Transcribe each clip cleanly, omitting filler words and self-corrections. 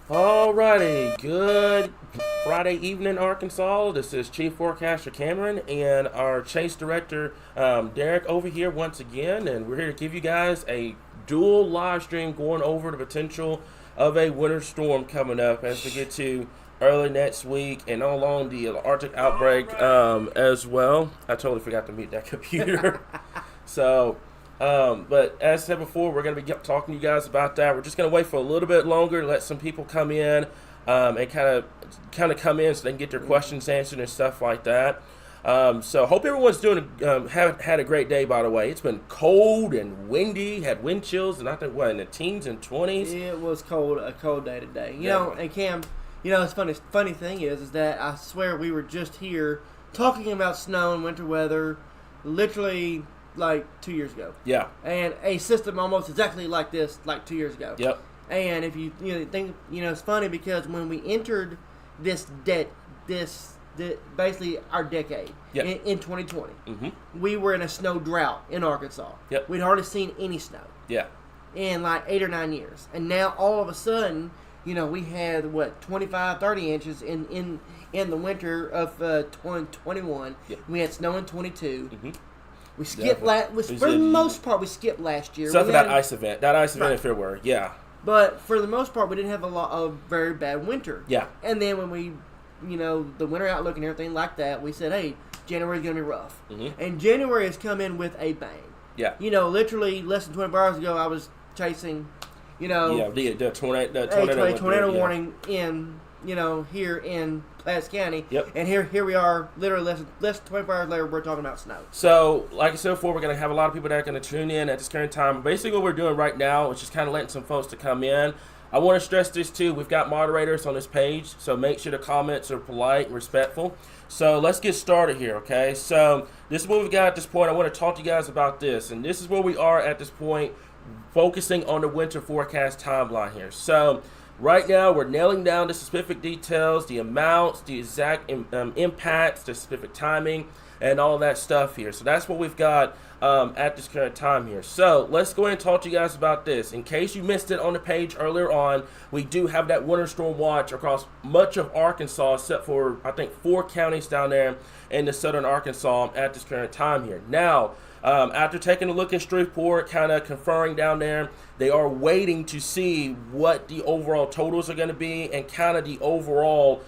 Alrighty, good Friday evening, Arkansas. This is Chief Forecaster Cameron and our Chase Director Derek over here once again, and we're here to give you guys a dual live stream going over the potential of a winter storm coming up as we get to early next week and along the Arctic outbreak as well. I totally forgot to mute that computer. But as I said before, we're going to be talking to you guys about that. We're just going to wait for a little bit longer to let some people come in and kind of come in so they can get their questions answered and stuff like that. So hope everyone's doing had a great day. By the way, it's been cold and windy, had wind chills, and I think in the teens and 20s. It was cold, a cold day today. You know, and Cam, it's funny thing is that I swear we were just here talking about snow and winter weather, literally like 2 years ago. Yeah. And a system almost exactly like this, like 2 years ago. Yep. And if you think, it's funny because when we entered basically our decade in 2020, we were in a snow drought in Arkansas. Yep. We'd hardly seen any snow. Yeah. In like 8 or 9 years. And now all of a sudden, we had 25, 30 inches in the winter of 2021. Yep. We had snow in 22. Mm-hmm. We skipped for the most part. We skipped last year. Except for that ice event. That ice event in February. Yeah. But for the most part, we didn't have a very bad winter. Yeah. And then when we, the winter outlook and everything like that, we said, hey, January's gonna be rough. Mm-hmm. And January has come in with a bang. Yeah. Literally less than 24 hours ago, I was chasing, the tornado warning in, here in Platts County. Yep. And here we are, literally less than 24 hours later, we're talking about snow. So, like I said before, we're going to have a lot of people that are going to tune in at this current time. Basically, what we're doing right now is just kind of letting some folks to come in. I want to stress this, too. We've got moderators on this page, so make sure the comments are polite and respectful. So, let's get started here, okay? So, this is what we've got at this point. I want to talk to you guys about this, and this is where we are at this point, focusing on the winter forecast timeline here. So, right now, we're nailing down the specific details, the amounts, the exact impacts, the specific timing, and all that stuff here. So that's what we've got at this current time here. So let's go ahead and talk to you guys about this. In case you missed it on the page earlier on, we do have that winter storm watch across much of Arkansas, except for, I think, 4 counties down there in the southern Arkansas at this current time here. Now, after taking a look at Shreveport, kind of conferring down there, they are waiting to see what the overall totals are going to be and kind of the overall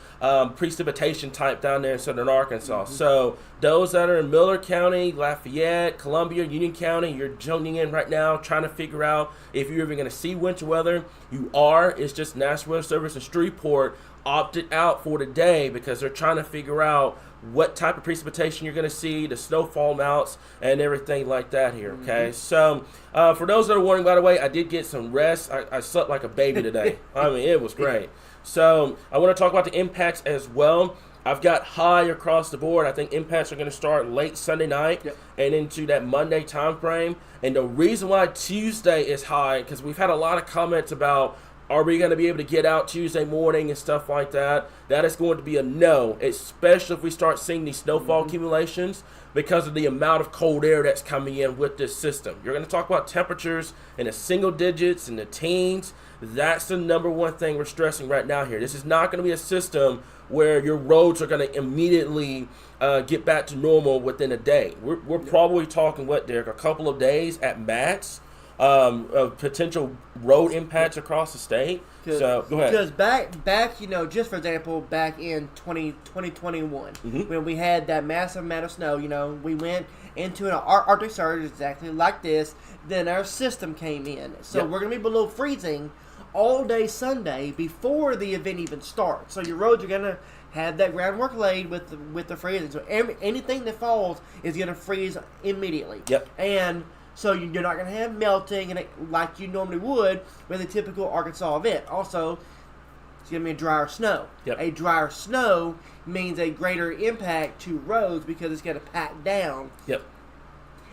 precipitation type down there in southern Arkansas. Mm-hmm. So those that are in Miller County, Lafayette, Columbia, Union County, you're joining in right now trying to figure out if you're even going to see winter weather. You are. It's just National Weather Service in Shreveport opted out for today because they're trying to figure out what type of precipitation you're going to see, the snowfall amounts, and everything like that here, okay? Mm-hmm. So, for those that are wondering, by the way, I did get some rest. I slept like a baby today. I mean, it was great. So, I want to talk about the impacts as well. I've got high across the board. I think impacts are going to start late Sunday night and into that Monday time frame. And the reason why Tuesday is high, because we've had a lot of comments about, are we going to be able to get out Tuesday morning and stuff like that? That is going to be a no, especially if we start seeing these snowfall accumulations because of the amount of cold air that's coming in with this system. You're going to talk about temperatures in the single digits, in the teens. That's the number one thing we're stressing right now here. This is not going to be a system where your roads are going to immediately get back to normal within a day. We're probably talking, Derek, a couple of days at max. Of potential road impacts across the state. So go ahead. Because back, just for example, back in 2021, when we had that massive amount of snow, we went into an Arctic surge exactly like this. Then our system came in, so we're gonna be below freezing all day Sunday before the event even starts. So your roads are gonna have that groundwork laid with the freezing. So anything that falls is gonna freeze immediately. Yep. And so you're not going to have melting like you normally would with a typical Arkansas event. Also, it's going to be a drier snow. Yep. A drier snow means a greater impact to roads because it's going to pack down. Yep.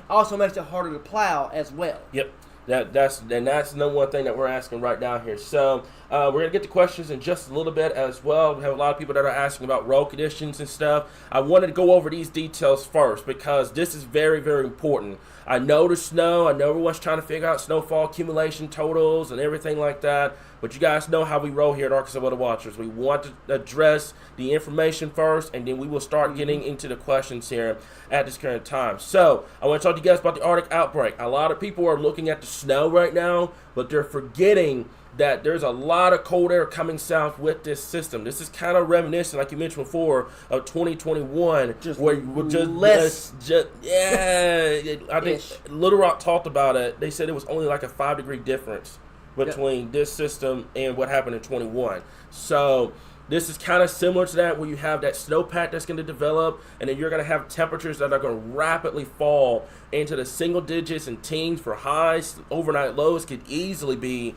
Also makes it harder to plow as well. Yep. That's the number one thing that we're asking right now here. So we're gonna get to questions in just a little bit as well. We have a lot of people that are asking about road conditions and stuff. I wanted to go over these details first because this is very, very important. I know the snow. I know everyone's trying to figure out snowfall accumulation totals and everything like that. But you guys know how we roll here at Arkansas Weather Watchers. We want to address the information first, and then we will start getting into the questions here at this current time. So I want to talk to you guys about the Arctic outbreak. A lot of people are looking at the snow right now, but they're forgetting that there's a lot of cold air coming south with this system. This is kind of reminiscent, like you mentioned before, of 2021. Where we're less. I think Little Rock talked about it. They said it was only like a 5-degree difference between this system and what happened in 21. So this is kind of similar to that, where you have that snowpack that's going to develop, and then you're going to have temperatures that are going to rapidly fall into the single digits and teens for highs. Overnight lows could easily be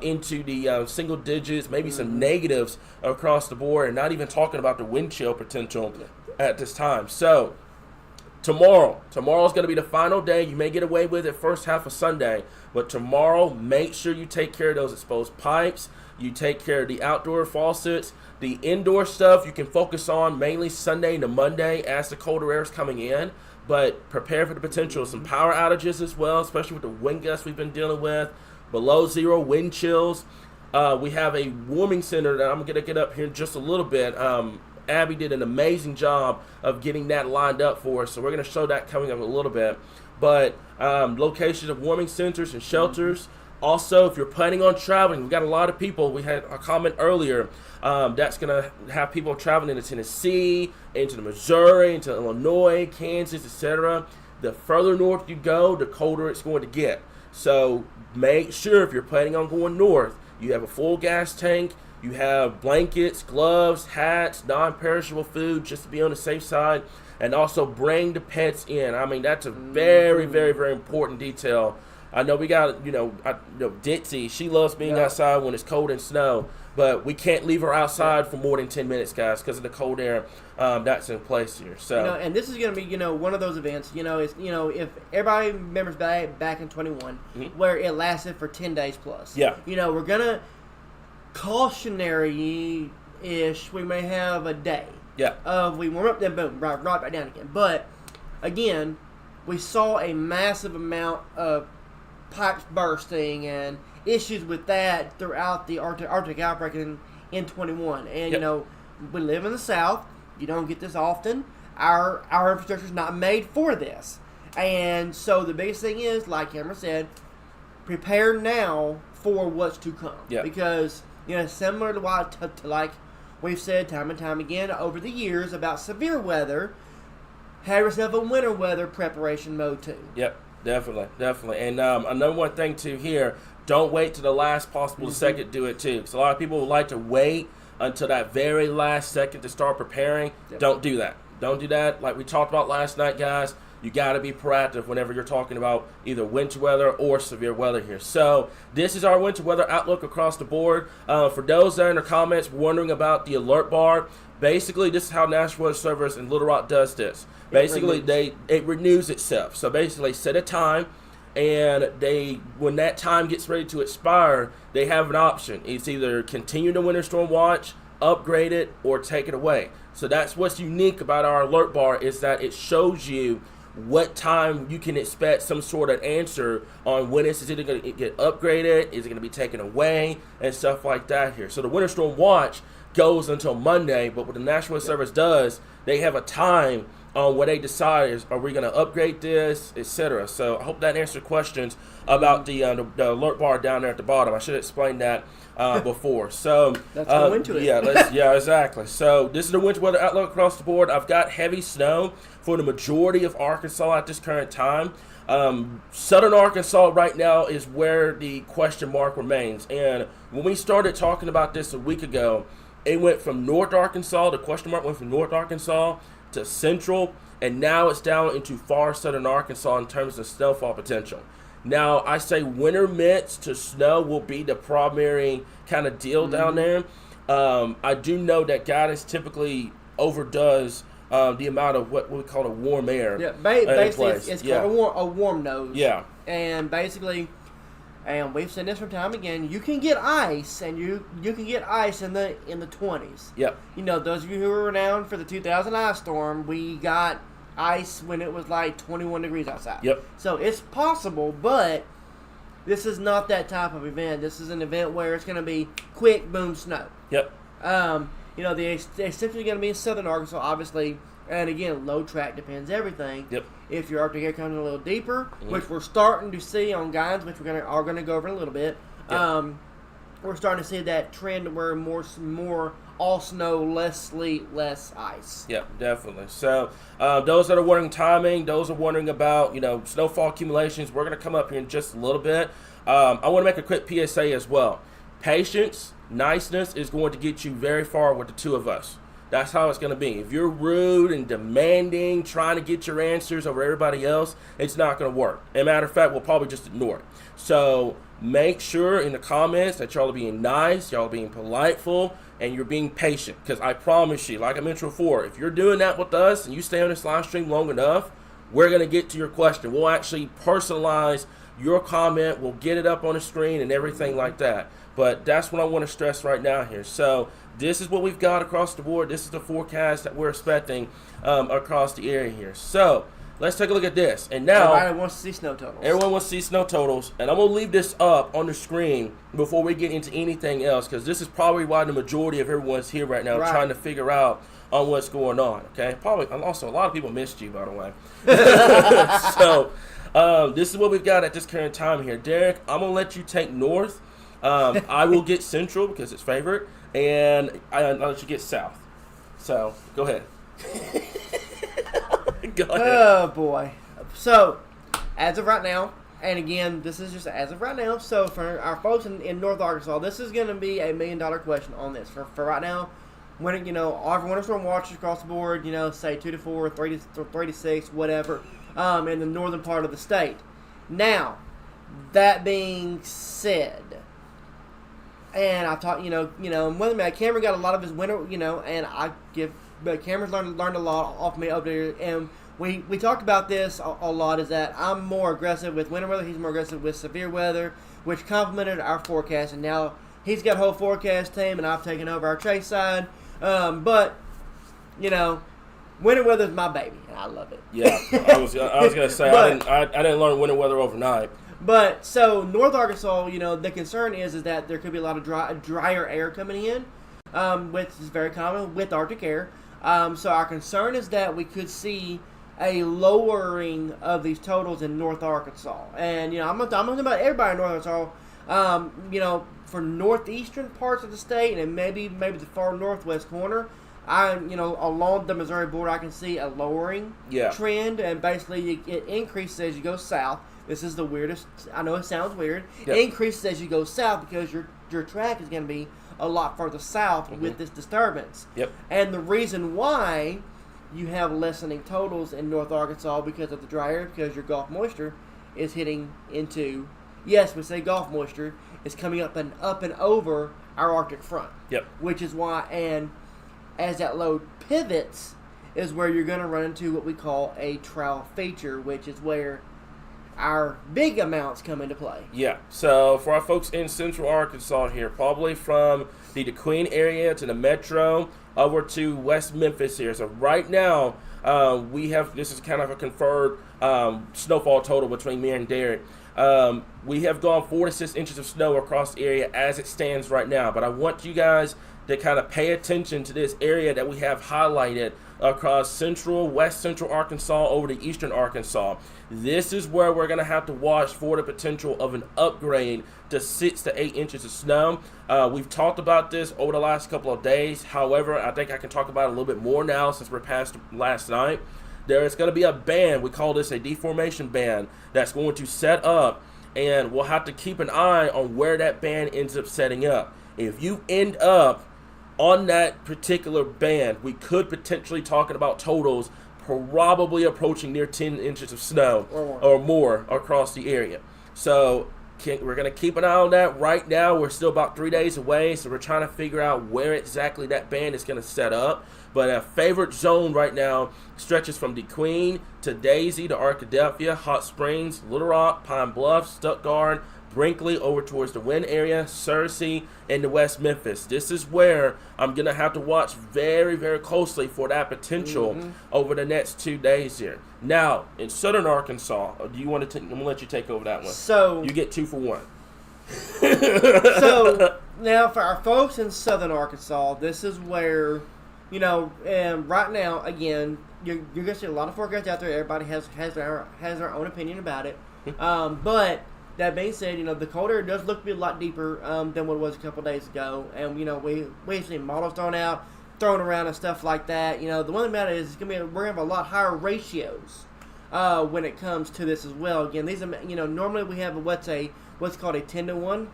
into the single digits, maybe some negatives across the board, and not even talking about the wind chill potential at this time. So tomorrow's going to be the final day. You may get away with it first half of Sunday, but tomorrow, make sure you take care of those exposed pipes. You take care of the outdoor faucets. The indoor stuff you can focus on mainly Sunday to Monday as the colder air is coming in, but prepare for the potential of some power outages as well, especially with the wind gusts we've been dealing with, below zero wind chills. We have a warming center that I'm going to get up here in just a little bit. Abby did an amazing job of getting that lined up for us, so we're going to show that coming up in a little bit. But locations of warming centers and shelters. Also, if you're planning on traveling, we've got a lot of people. We had a comment earlier that's going to have people traveling into Tennessee, into Missouri, into Illinois, Kansas, etc. The further north you go, the colder it's going to get. So make sure if you're planning on going north, you have a full gas tank, you have blankets, gloves, hats, non-perishable food, just to be on the safe side, and also bring the pets in. I mean, that's a very, very, very important detail. I know we got, Ditsy, she loves being outside when it's cold and snow, but we can't leave her outside for more than 10 minutes, guys, because of the cold air that's in place here. So, and this is going to be, one of those events, it's, if everybody remembers back in 21, where it lasted for 10 days plus. Yeah. We're going to, cautionary-ish, we may have a day. Yeah. We warm up, then boom, right back down again. But, again, we saw a massive amount of pipes bursting and issues with that throughout the Arctic outbreak in 21. And, we live in the South. You don't get this often. Our infrastructure is not made for this. And so the biggest thing is, like Cameron said, prepare now for what's to come. Yeah. Because, similar to what to like we've said time and time again over the years about severe weather, have yourself a winter weather preparation mode too. Yep, definitely. And another one thing too here, don't wait to the last possible second to do it too. Because a lot of people would like to wait until that very last second to start preparing. Yep. Don't do that. Like we talked about last night, guys. You got to be proactive whenever you're talking about either winter weather or severe weather here. So this is our winter weather outlook across the board. For those that are in the comments wondering about the alert bar, basically this is how National Weather Service in Little Rock does this. Basically, it renews itself. So basically, set a time, and when that time gets ready to expire, they have an option. It's either continue the winter storm watch, upgrade it, or take it away. So that's what's unique about our alert bar, is that it shows you what time you can expect some sort of answer on when it's either going to get upgraded, is it going to be taken away, and stuff like that here. So the winter storm watch goes until Monday, but what the National Weather Service does, they have a time on what they decide is, are we going to upgrade this, etc. So I hope that answered questions about the alert bar down there at the bottom. I should have explained that before. So let's go into it. Yeah, exactly. So this is the winter weather outlook across the board. I've got heavy snow for the majority of Arkansas at this current time. Southern Arkansas right now is where the question mark remains. And when we started talking about this a week ago, it went from North Arkansas, the question mark went from North Arkansas to Central, and now it's down into far Southern Arkansas in terms of snowfall potential. Now, I say winter mitts to snow will be the primary kind of deal down there. I do know that guidance typically overdoes the amount of what we call a warm air. Yeah, basically it's called a warm nose. Yeah. And basically, and we've seen this from time again. You can get ice, and you can get ice in the 20s. Yep. You know, those of you who were renowned for the 2000 ice storm, we got ice when it was like 21 degrees outside. Yep. So it's possible, but this is not that type of event. This is an event where it's going to be quick, boom, snow. Yep. You know, they're essentially going to be in southern Arkansas, obviously. And again, low track depends everything. Yep. If your Arctic air comes in a little deeper, which we're starting to see on guides, which are gonna go over in a little bit, we're starting to see that trend where more all snow, less sleet, less ice. Yeah, definitely. So those that are wondering timing, those are wondering about snowfall accumulations, we're gonna come up here in just a little bit. I want to make a quick PSA as well. Patience, niceness is going to get you very far with the two of us. That's how it's going to be. If you're rude and demanding, trying to get your answers over everybody else, it's not going to work. As a matter of fact, we'll probably just ignore it. So make sure in the comments that y'all are being nice, y'all are being politeful, and you're being patient. Because I promise you, like I mentioned before, if you're doing that with us and you stay on this live stream long enough, we're going to get to your question. We'll actually personalize your comment. We'll get it up on the screen and everything like that. But that's what I want to stress right now here. So this is what we've got across the board. This is the forecast that we're expecting across the area here. So let's take a look at this. And now everybody wants to see snow totals. Everyone wants to see snow totals. And I'm going to leave this up on the screen before we get into anything else, because this is probably why the majority of everyone's here right now trying to figure out on what's going on. Okay, probably. And also, a lot of people missed you, by the way. So this is what we've got at this current time here. Derek, I'm going to let you take north. I will get central because it's favorite, and I'll let you get south. So, go ahead. Go ahead. Oh, boy. So, as of right now, and again, this is just as of right now, so for our folks in North Arkansas, this is going to be a $1 million question on this. For right now, when our winter storm watches across the board, say 2 to 4, 3 to 6, whatever, in the northern part of the state. Now, that being said, and I taught, Weatherman Cameron got a lot of his winter, and but Cameron's learned a lot off me up there, and we talked about this a lot, is that I'm more aggressive with winter weather, he's more aggressive with severe weather, which complemented our forecast, and now he's got a whole forecast team, and I've taken over our chase side, but, winter weather is my baby, and I love it. Yeah, I was going to say, but, I didn't learn winter weather overnight. But, so, North Arkansas, the concern is that there could be a lot of drier air coming in, which is very common with Arctic air. So, our concern is that we could see a lowering of these totals in North Arkansas. And, I'm not talking about everybody in North Arkansas. For northeastern parts of the state and maybe the far northwest corner, along the Missouri border, I can see a lowering trend. And basically, it increases as you go south. This is the weirdest. I know it sounds weird. Yep. It increases as you go south because your track is going to be a lot further south with this disturbance. Yep. And the reason why you have lessening totals in North Arkansas because of the dry air, because your Gulf moisture is hitting into. Yes, we say Gulf moisture is coming up and over our Arctic front. Yep. Which is why, and as that load pivots, is where you're going to run into what we call a trough feature, which is where our big amounts come into play. Yeah, so for our folks in central Arkansas here, probably from the DeQueen area to the metro over to West Memphis here. So right now, this is kind of a conferred snowfall total between me and Derek. We have gone 4 to 6 inches of snow across the area as it stands right now. But I want you guys to kind of pay attention to this area that we have highlighted across central, west central Arkansas over to eastern Arkansas. This is where we're going to have to watch for the potential of an upgrade to 6 to 8 inches of snow. We've talked about this over the last couple of days. However, I think I can talk about it a little bit more now since we're past last night. There is going to be a band, we call this a deformation band, that's going to set up, and we'll have to keep an eye on where that band ends up setting up. If you end up on that particular band, we could potentially talking about totals probably approaching near 10 inches of snow or more across the area. So we're going to keep an eye on that. Right now, we're still about 3 days away, so we're trying to figure out where exactly that band is going to set up. But a favorite zone right now stretches from DeQueen to Daisy to Arkadelphia, Hot Springs, Little Rock, Pine Bluff, Stuttgart, Brinkley over towards the Wynn area, Searcy, and the West Memphis. This is where I'm going to have to watch very, very closely for that potential over the next 2 days here. Now, in southern Arkansas, do you want to I'm going to let you take over that one. So you get 2 for 1. So now for our folks in southern Arkansas, this is where, and right now, again, you're going to see a lot of forecasts out there. Everybody has their own opinion about it. But that being said, the cold air does look to be a lot deeper than what it was a couple days ago. And, we've seen models thrown around and stuff like that. The one thing about it is we're going to have a lot higher ratios when it comes to this as well. Again, these are, normally we have what's called a 10-to-1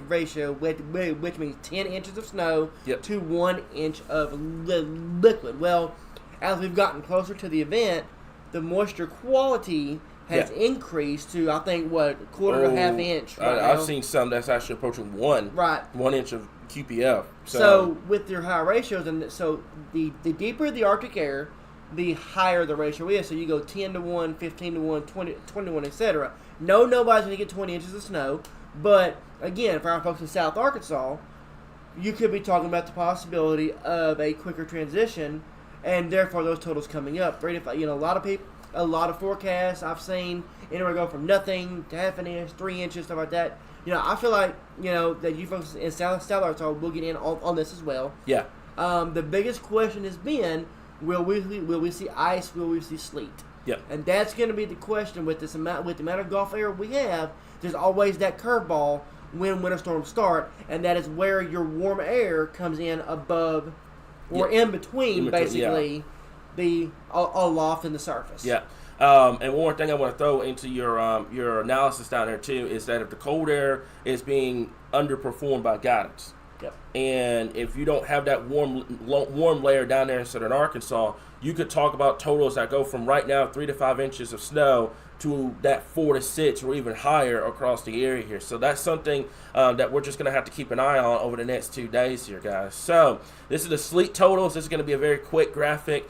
ratio, which means 10 inches of snow to 1 inch of liquid. Well, as we've gotten closer to the event, the moisture quality has increased to, I think, quarter to half inch. I've seen some that's actually approaching 1 inch of QPF. So with your high ratios, and so the deeper the Arctic air, the higher the ratio is. So you go 10-to-1, 15-to-1, 20-to-1, etc. Nobody's going to get 20 inches of snow. But, again, for our folks in South Arkansas, you could be talking about the possibility of a quicker transition, and therefore those totals coming up. 3 to 5, a lot of forecasts I've seen anywhere go from nothing to half an inch, 3 inches, stuff like that. I feel like, that you folks in South Arkansas will get in on this as well. Yeah. The biggest question has been, will we see ice? Will we see sleet? Yeah. And that's going to be the question with the amount of Gulf air we have. There's always that curveball when winter storms start, and that is where your warm air comes in above or in between, basically, the aloft and the surface. Yeah. And one more thing I want to throw into your analysis down there too is that if the cold air is being underperformed by guidance, and if you don't have that warm layer down there in southern Arkansas, you could talk about totals that go from right now 3 to 5 inches of snow to that 4 to 6 or even higher across the area here. So that's something that we're just going to have to keep an eye on over the next 2 days here, guys. So this is the sleet totals. This is going to be a very quick graphic.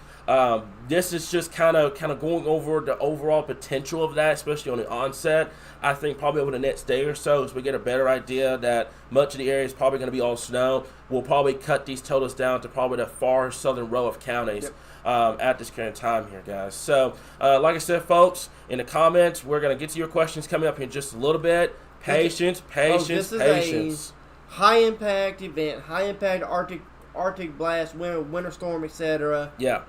This is just kind of going over the overall potential of that, especially on the onset. I think probably over the next day or so, as we get a better idea that much of the area is probably going to be all snow, we'll probably cut these totals down to probably the far southern row of counties at this current time here, guys. So, like I said, folks, in the comments, we're going to get to your questions coming up in just a little bit. Patience. This is a high-impact event, high-impact Arctic blast, winter storm, etc. Yeah.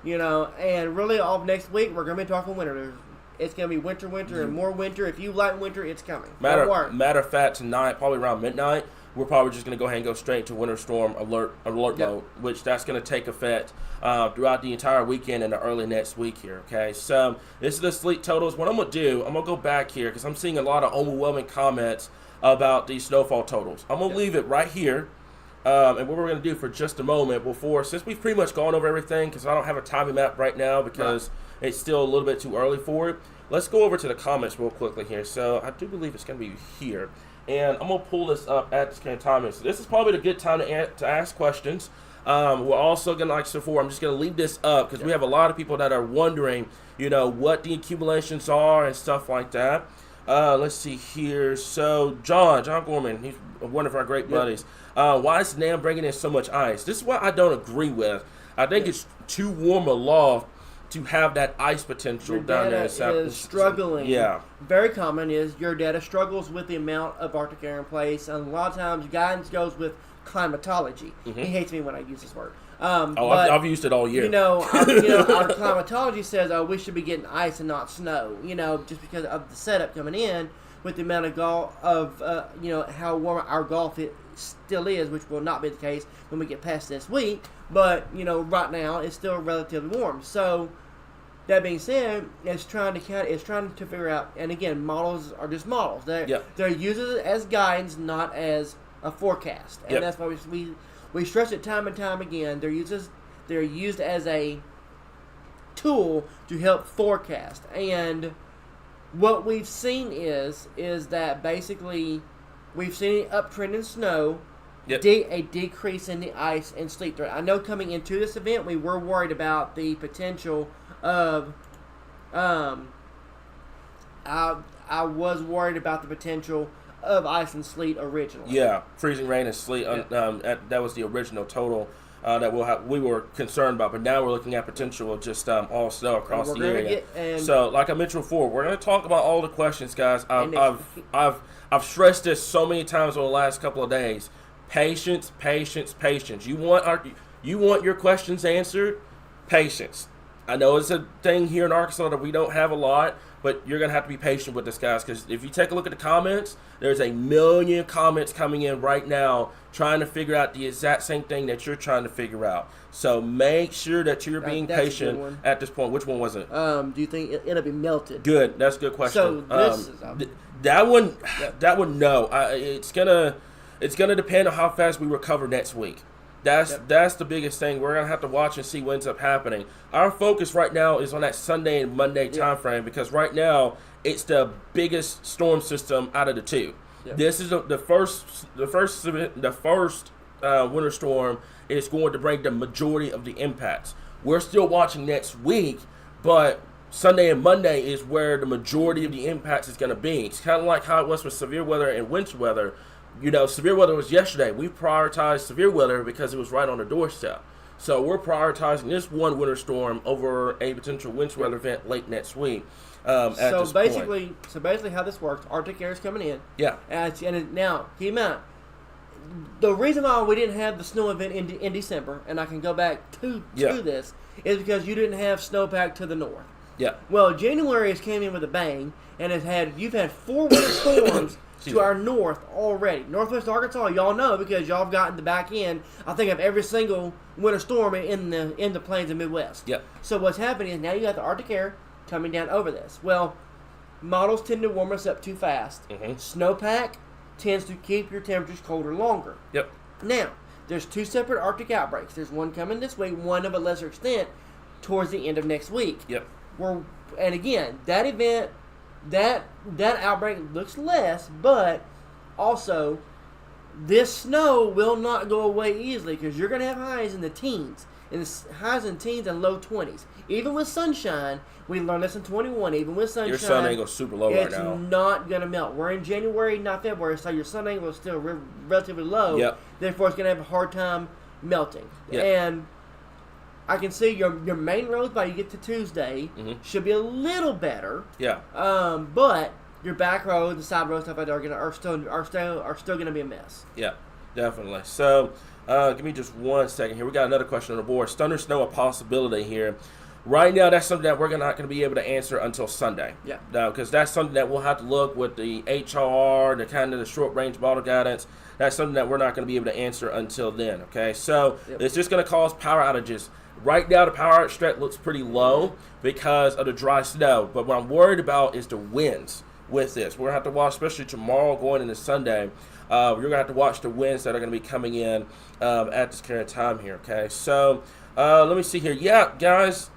And really all of next week, we're going to be talking winter. It's going to be winter, and more winter. If you like winter, it's coming. Matter of fact, tonight, probably around midnight, we're probably just going to go ahead and go straight to winter storm alert mode, which that's going to take effect throughout the entire weekend and the early next week here, okay? So this is the sleet totals. What I'm going to do, I'm going to go back here because I'm seeing a lot of overwhelming comments about these snowfall totals. I'm going to leave it right here. And what we're going to do for just a moment since we've pretty much gone over everything, because I don't have a timing map right now because it's still a little bit too early for it, let's go over to the comments real quickly here. So I do believe it's going to be here. And I'm going to pull this up at this current time. So this is probably the good time to ask questions. We're also going to, like I said before, I'm just going to leave this up because we have a lot of people that are wondering, what the accumulations are and stuff like that. Let's see here. So John Gorman, he's one of our great buddies. Why is NAM bringing in so much ice? This is what I don't agree with. I think it's too warm aloft to have that ice potential down there. Is struggling. Yeah. Very common is your data struggles with the amount of Arctic air in place, and a lot of times guidance goes with climatology. He hates me when I use this word. I've used it all year. Our climatology says, we should be getting ice and not snow. Just because of the setup coming in with the amount of how warm our Gulf it still is, which will not be the case when we get past this week. But right now it's still relatively warm. So that being said, it's trying to figure out. And again, models are just models. They're used as guidance, not as a forecast. And that's why we stress it time and time again. They're used as a tool to help forecast. And what we've seen is that basically we've seen an uptrend in snow, a decrease in the ice and sleet threat. I know coming into this event we were worried about the potential of I was worried about the potential of ice and sleet originally. Yeah, freezing rain and sleet. That was the original total that we were concerned about, but now we're looking at potential of just all snow across the area. So, like I mentioned before, we're going to talk about all the questions, guys. I've stressed this so many times over the last couple of days. Patience, patience, patience. You want your questions answered? Patience. I know it's a thing here in Arkansas that we don't have a lot, but you're going to have to be patient with this, guys, because if you take a look at the comments, there's a million comments coming in right now trying to figure out the exact same thing that you're trying to figure out. So make sure that you're being patient at this point. Which one was it? Do you think it'll be melted? Good. That's a good question. So this is that one, no. It's gonna depend on how fast we recover next week. That's the biggest thing. We're gonna have to watch and see what ends up happening. Our focus right now is on that Sunday and Monday time frame, because right now it's the biggest storm system out of the two. Yep. This is the first winter storm is going to bring the majority of the impacts. We're still watching next week, but Sunday and Monday is where the majority of the impacts is going to be. It's kind of like how it was with severe weather and winter weather. You know, severe weather was yesterday. We prioritized severe weather because it was right on the doorstep. So we're prioritizing this one winter storm over a potential winter weather event late next week. So basically, how this works: Arctic air is coming in. Yeah. Now, keep in mind, the reason why we didn't have the snow event in December, and I can go back to this, is because you didn't have snowpack to the north. Yeah. Well, January has came in with a bang, and you've had 4 winter storms to our north already. Northwest Arkansas, y'all know, because y'all have gotten the back end, I think, of every single winter storm in the plains and Midwest. Yep. So what's happening is now you got the Arctic air coming down over this. Well, models tend to warm us up too fast. Mm-hmm. Snowpack tends to keep your temperatures colder longer. Yep. Now, there's 2 separate Arctic outbreaks. There's one coming this week, one of a lesser extent towards the end of next week. Yep. And again, that event, that outbreak looks less, but also this snow will not go away easily, because you're going to have highs in the teens, and low 20s. Even with sunshine, we learned this in 21. Even with sunshine, your sun angle is super low right now. It's not going to melt. We're in January, not February, so your sun angle is still relatively low. Yep. Therefore, it's going to have a hard time melting. Yep. And I can see your main roads by you get to Tuesday should be a little better. Yeah. But your back roads, the side roads, stuff like that are still going to be a mess. Yeah, definitely. So, give me just 1 second here. We got another question on the board. Is thunder snow a possibility here? Right now, that's something that we're not going to be able to answer until Sunday. Yeah. Because that's something that we'll have to look with the HR, the kind of the short range model guidance. That's something that we're not going to be able to answer until then. Okay. So it's just going to cause power outages. Right now, the power outage threat looks pretty low because of the dry snow. But what I'm worried about is the winds with this. We're going to have to watch, especially tomorrow going into Sunday. You're going to have to watch the winds that are going to be coming in at this current time here. Okay. So let me see here. Yeah, guys.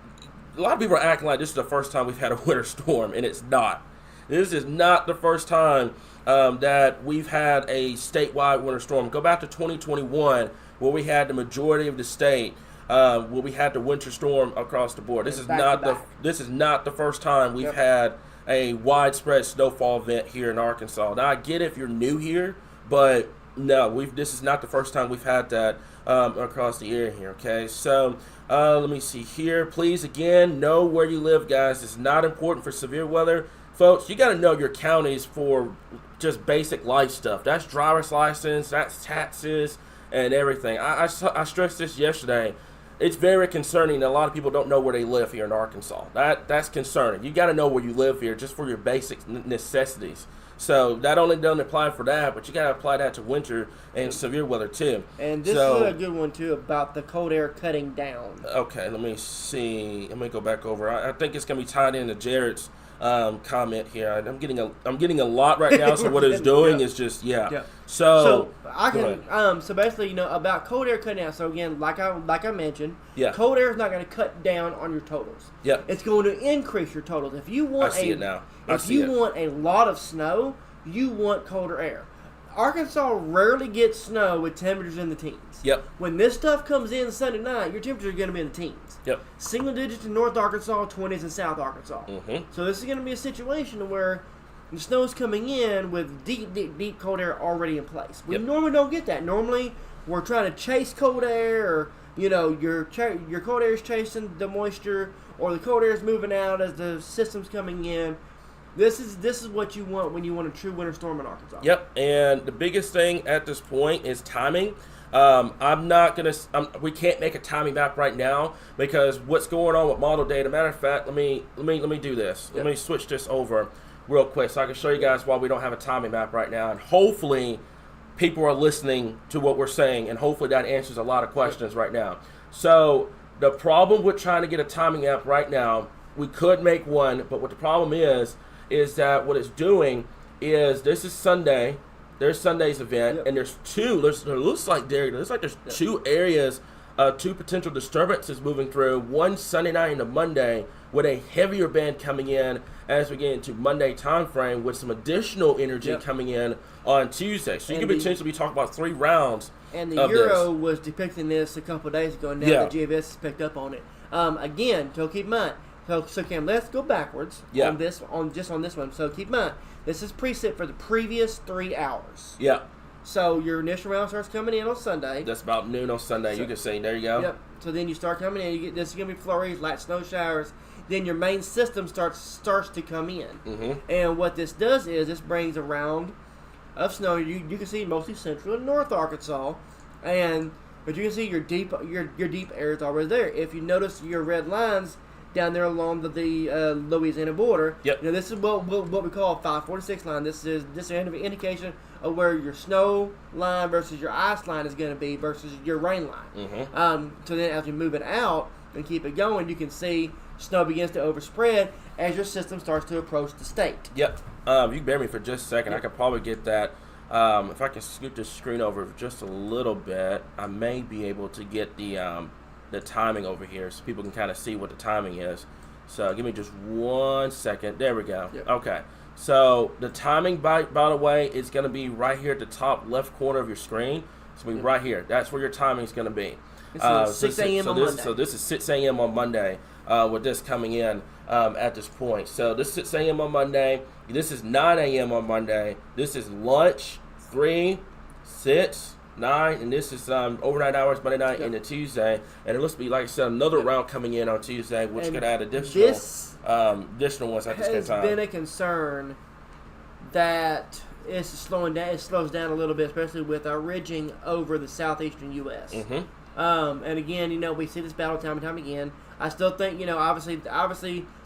A lot of people are acting like this is the first time we've had a winter storm, and it's not. This is not the first time that we've had a statewide winter storm. Go back to 2021, where we had the majority of the state, where we had the winter storm across the board. This is not the first time we've had a widespread snowfall event here in Arkansas. Now, I get it if you're new here, but no, this is not the first time we've had that across the area here. Okay, so. Let me see here. Please, again, know where you live, guys. It's not important for severe weather. Folks, you got to know your counties for just basic life stuff. That's driver's license, that's taxes, and everything. I stressed this yesterday. It's very concerning that a lot of people don't know where they live here in Arkansas. That's concerning. You got to know where you live here just for your basic necessities. So that only doesn't apply for that, but you got to apply that to winter and severe weather too. And this is a good one too about the cold air cutting down. Okay, let me see. Let me go back over. I think it's gonna be tied into Jared's comment here. I'm getting a lot right now. So what it's doing is just So I can so basically about cold air cutting down. So again, like I mentioned, cold air is not going to cut down on your totals. Yeah, it's going to increase your totals. If you want want a lot of snow, you want colder air. Arkansas rarely gets snow with temperatures in the teens. Yep. When this stuff comes in Sunday night, your temperatures are going to be in the teens. Yep. Single digits in North Arkansas, 20s in South Arkansas. Mm-hmm. So this is going to be a situation where the snow's coming in with deep cold air already in place. We Yep. normally don't get that. Normally, we're trying to chase cold air, or your cold air is chasing the moisture, or the cold air is moving out as the system's coming in. This is what you want when you want a true winter storm in Arkansas. Yep, and the biggest thing at this point is timing. We can't make a timing map right now because what's going on with model data. Matter of fact, let me do this. Yep. Let me switch this over real quick so I can show you guys why we don't have a timing map right now, and hopefully people are listening to what we're saying, and hopefully that answers a lot of questions right now. So the problem with trying to get a timing map right now, we could make one, but what the problem is that what it's doing is this is Sunday. There's Sunday's event, Yep. and there's two areas, two potential disturbances moving through. One Sunday night into Monday with a heavier band coming in as we get into Monday time frame with some additional energy Yep. coming in on Tuesday. So you And could potentially be talking about 3 rounds. And the of Euro this. was depicting this a couple of days ago, and now Yeah. the GFS has picked up on it. Again, so keep in mind. So Cam, let's go backwards Yeah. on this one. So keep in mind, this is preset for the previous 3 hours. Yeah, So your initial round starts coming in on Sunday. that's about noon on Sunday. So- You can say, there you go. Yep. So then you start coming in. You get this is gonna be flurries, light snow showers. Then your main system starts to come in. Mm-hmm. And what this does is this brings a round of snow. You can see mostly central and north Arkansas, but you can see your deep areas already there. If you notice your red lines down there along the Louisiana border, Yep. This is what we call a 546 line. This is an indication of where your snow line versus your ice line is going to be versus your rain line. Mm-hmm. So then as you move it out and keep it going, you can see snow begins to overspread as your system starts to approach the state. Yep. You can bear me for just a second. I could probably get that. If I can scoot this screen over just a little bit, I may be able to get the timing over here so people can kind of see what the timing is. So give me just 1 second. There we go. Yep. Okay. So the timing, by the way, is going to be right here at the top left corner of your screen. It's going to be right here. That's where your timing is going to be. It's 6 a.m. on Monday. So this is 6 a.m. on Monday with this coming in at this point. So this is 6 a.m. on Monday. This is 9 a.m. on Monday. This is lunch, 3, 6, 9, and this is overnight hours Monday night into Tuesday. And it looks to be, like I said, another round coming in on Tuesday, which And could add additional ones at the same has time. been a concern that it's slowing down. It slows down a little bit, especially with our ridging over the southeastern U.S. Mm-hmm. And again, we see this battle time and time again. I still think, obviously,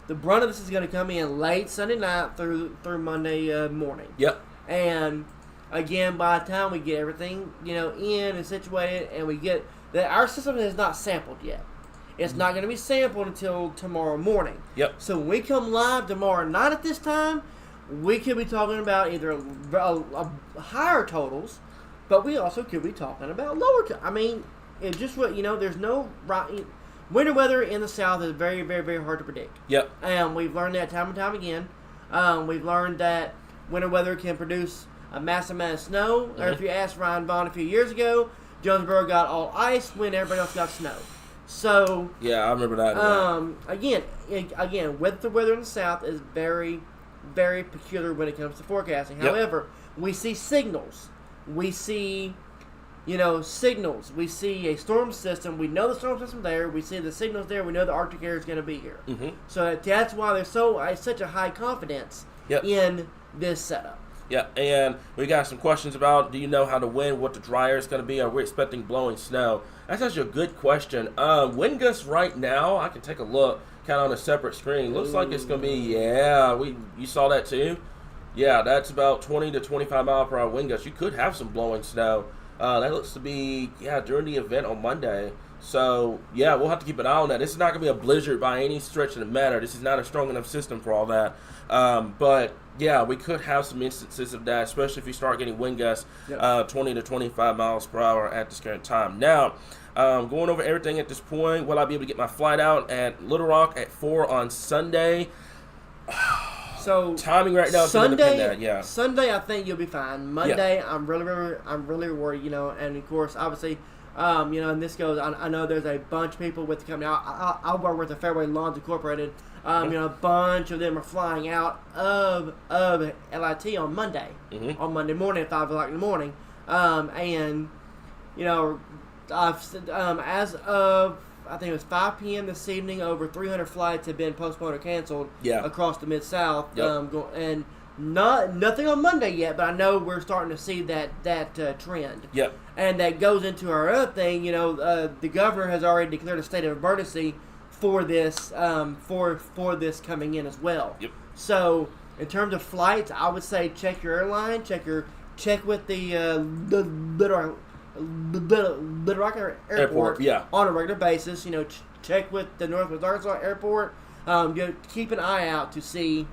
the brunt of this is going to come in late Sunday night through Monday morning. Yep. And again, by the time we get everything, in and situated, and we get that, our system is not sampled yet. It's not going to be sampled until tomorrow morning. Yep. So when we come live tomorrow night at this time, we could be talking about either a higher totals, but we also could be talking about lower. It just what there's no right. Winter weather in the South is very, very, very hard to predict. Yep. And we've learned that time and time again. We've learned that winter weather can produce a massive amount of snow. Or if you asked Ryan Vaughn a few years ago, Jonesboro got all ice when everybody else got snow. So Yeah, I remember that. again, weather in the South is very, very peculiar when it comes to forecasting. Yep. However, we see signals. We see signals. We see a storm system. We know the storm system there. We see the signals there. We know the Arctic air is going to be here. Mm-hmm. So that's why there's such a high confidence Yep. in this setup. Yeah, and we got some questions about, do you know how to wind, what the dryer is going to be? Are we expecting blowing snow? That's actually a good question. Wind gusts right now, I can take a look kind of on a separate screen. Looks like it's going to be, you saw that too? Yeah, that's about 20 to 25 mile per hour wind gusts. You could have some blowing snow. That looks to be, during the event on Monday. So, we'll have to keep an eye on that. This is not going to be a blizzard by any stretch of the matter. This is not a strong enough system for all that. But, we could have some instances of that, especially if you start getting wind gusts 20 to 25 miles per hour at this current time. Now, going over everything at this point, will I be able to get my flight out at Little Rock at 4 on Sunday? So timing right now is going to depend on that, Sunday, I think you'll be fine. Monday, I'm really worried. And of course, obviously, and this goes. I know there's a bunch of people with the company. I work with the Fairway Lawns Incorporated. A bunch of them are flying out of LIT on Monday, on Monday morning at 5 o'clock in the morning. And, as of, I think it was 5 p.m. this evening, over 300 flights have been postponed or canceled across the Mid-South. And nothing on Monday yet, but I know we're starting to see that trend. Yep. And that goes into our other thing. The governor has already declared a state of emergency for this this coming in as well. Yep. So in terms of flights, I would say check your airline, check with the Little Rock Airport on a regular basis. Check with the Northwest Arkansas Airport. Keep an eye out to see.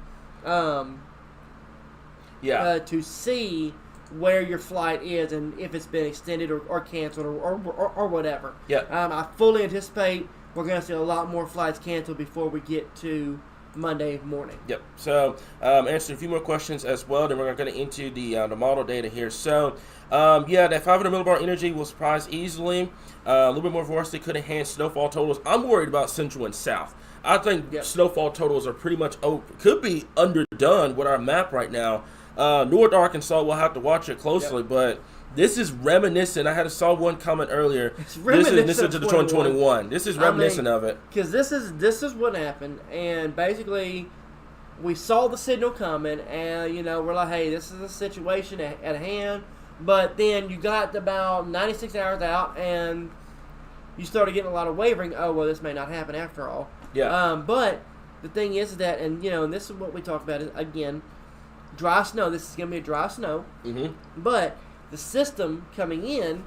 To see where your flight is and if it's been extended or canceled or whatever. Yeah. I fully anticipate we're going to see a lot more flights canceled before we get to Monday morning. Yep. So, answer a few more questions as well. Then we're going to get into the model data here. So, that 500 millibar energy will surprise easily. A little bit more velocity could enhance snowfall totals. I'm worried about central and south. I think snowfall totals are pretty much could be underdone with our map right now. North Arkansas, we'll have to watch it closely, but this is reminiscent. I saw one comment earlier. It's reminiscent of the 2021. This is reminiscent of it. Because this is what happened, and basically we saw the signal coming, and we're like, hey, this is a situation at hand. But then you got about 96 hours out, and you started getting a lot of wavering. Oh, well, this may not happen after all. Yeah. But the thing is that, and this is what we talked about again. Dry snow. This is going to be a dry snow. Mm-hmm. But the system coming in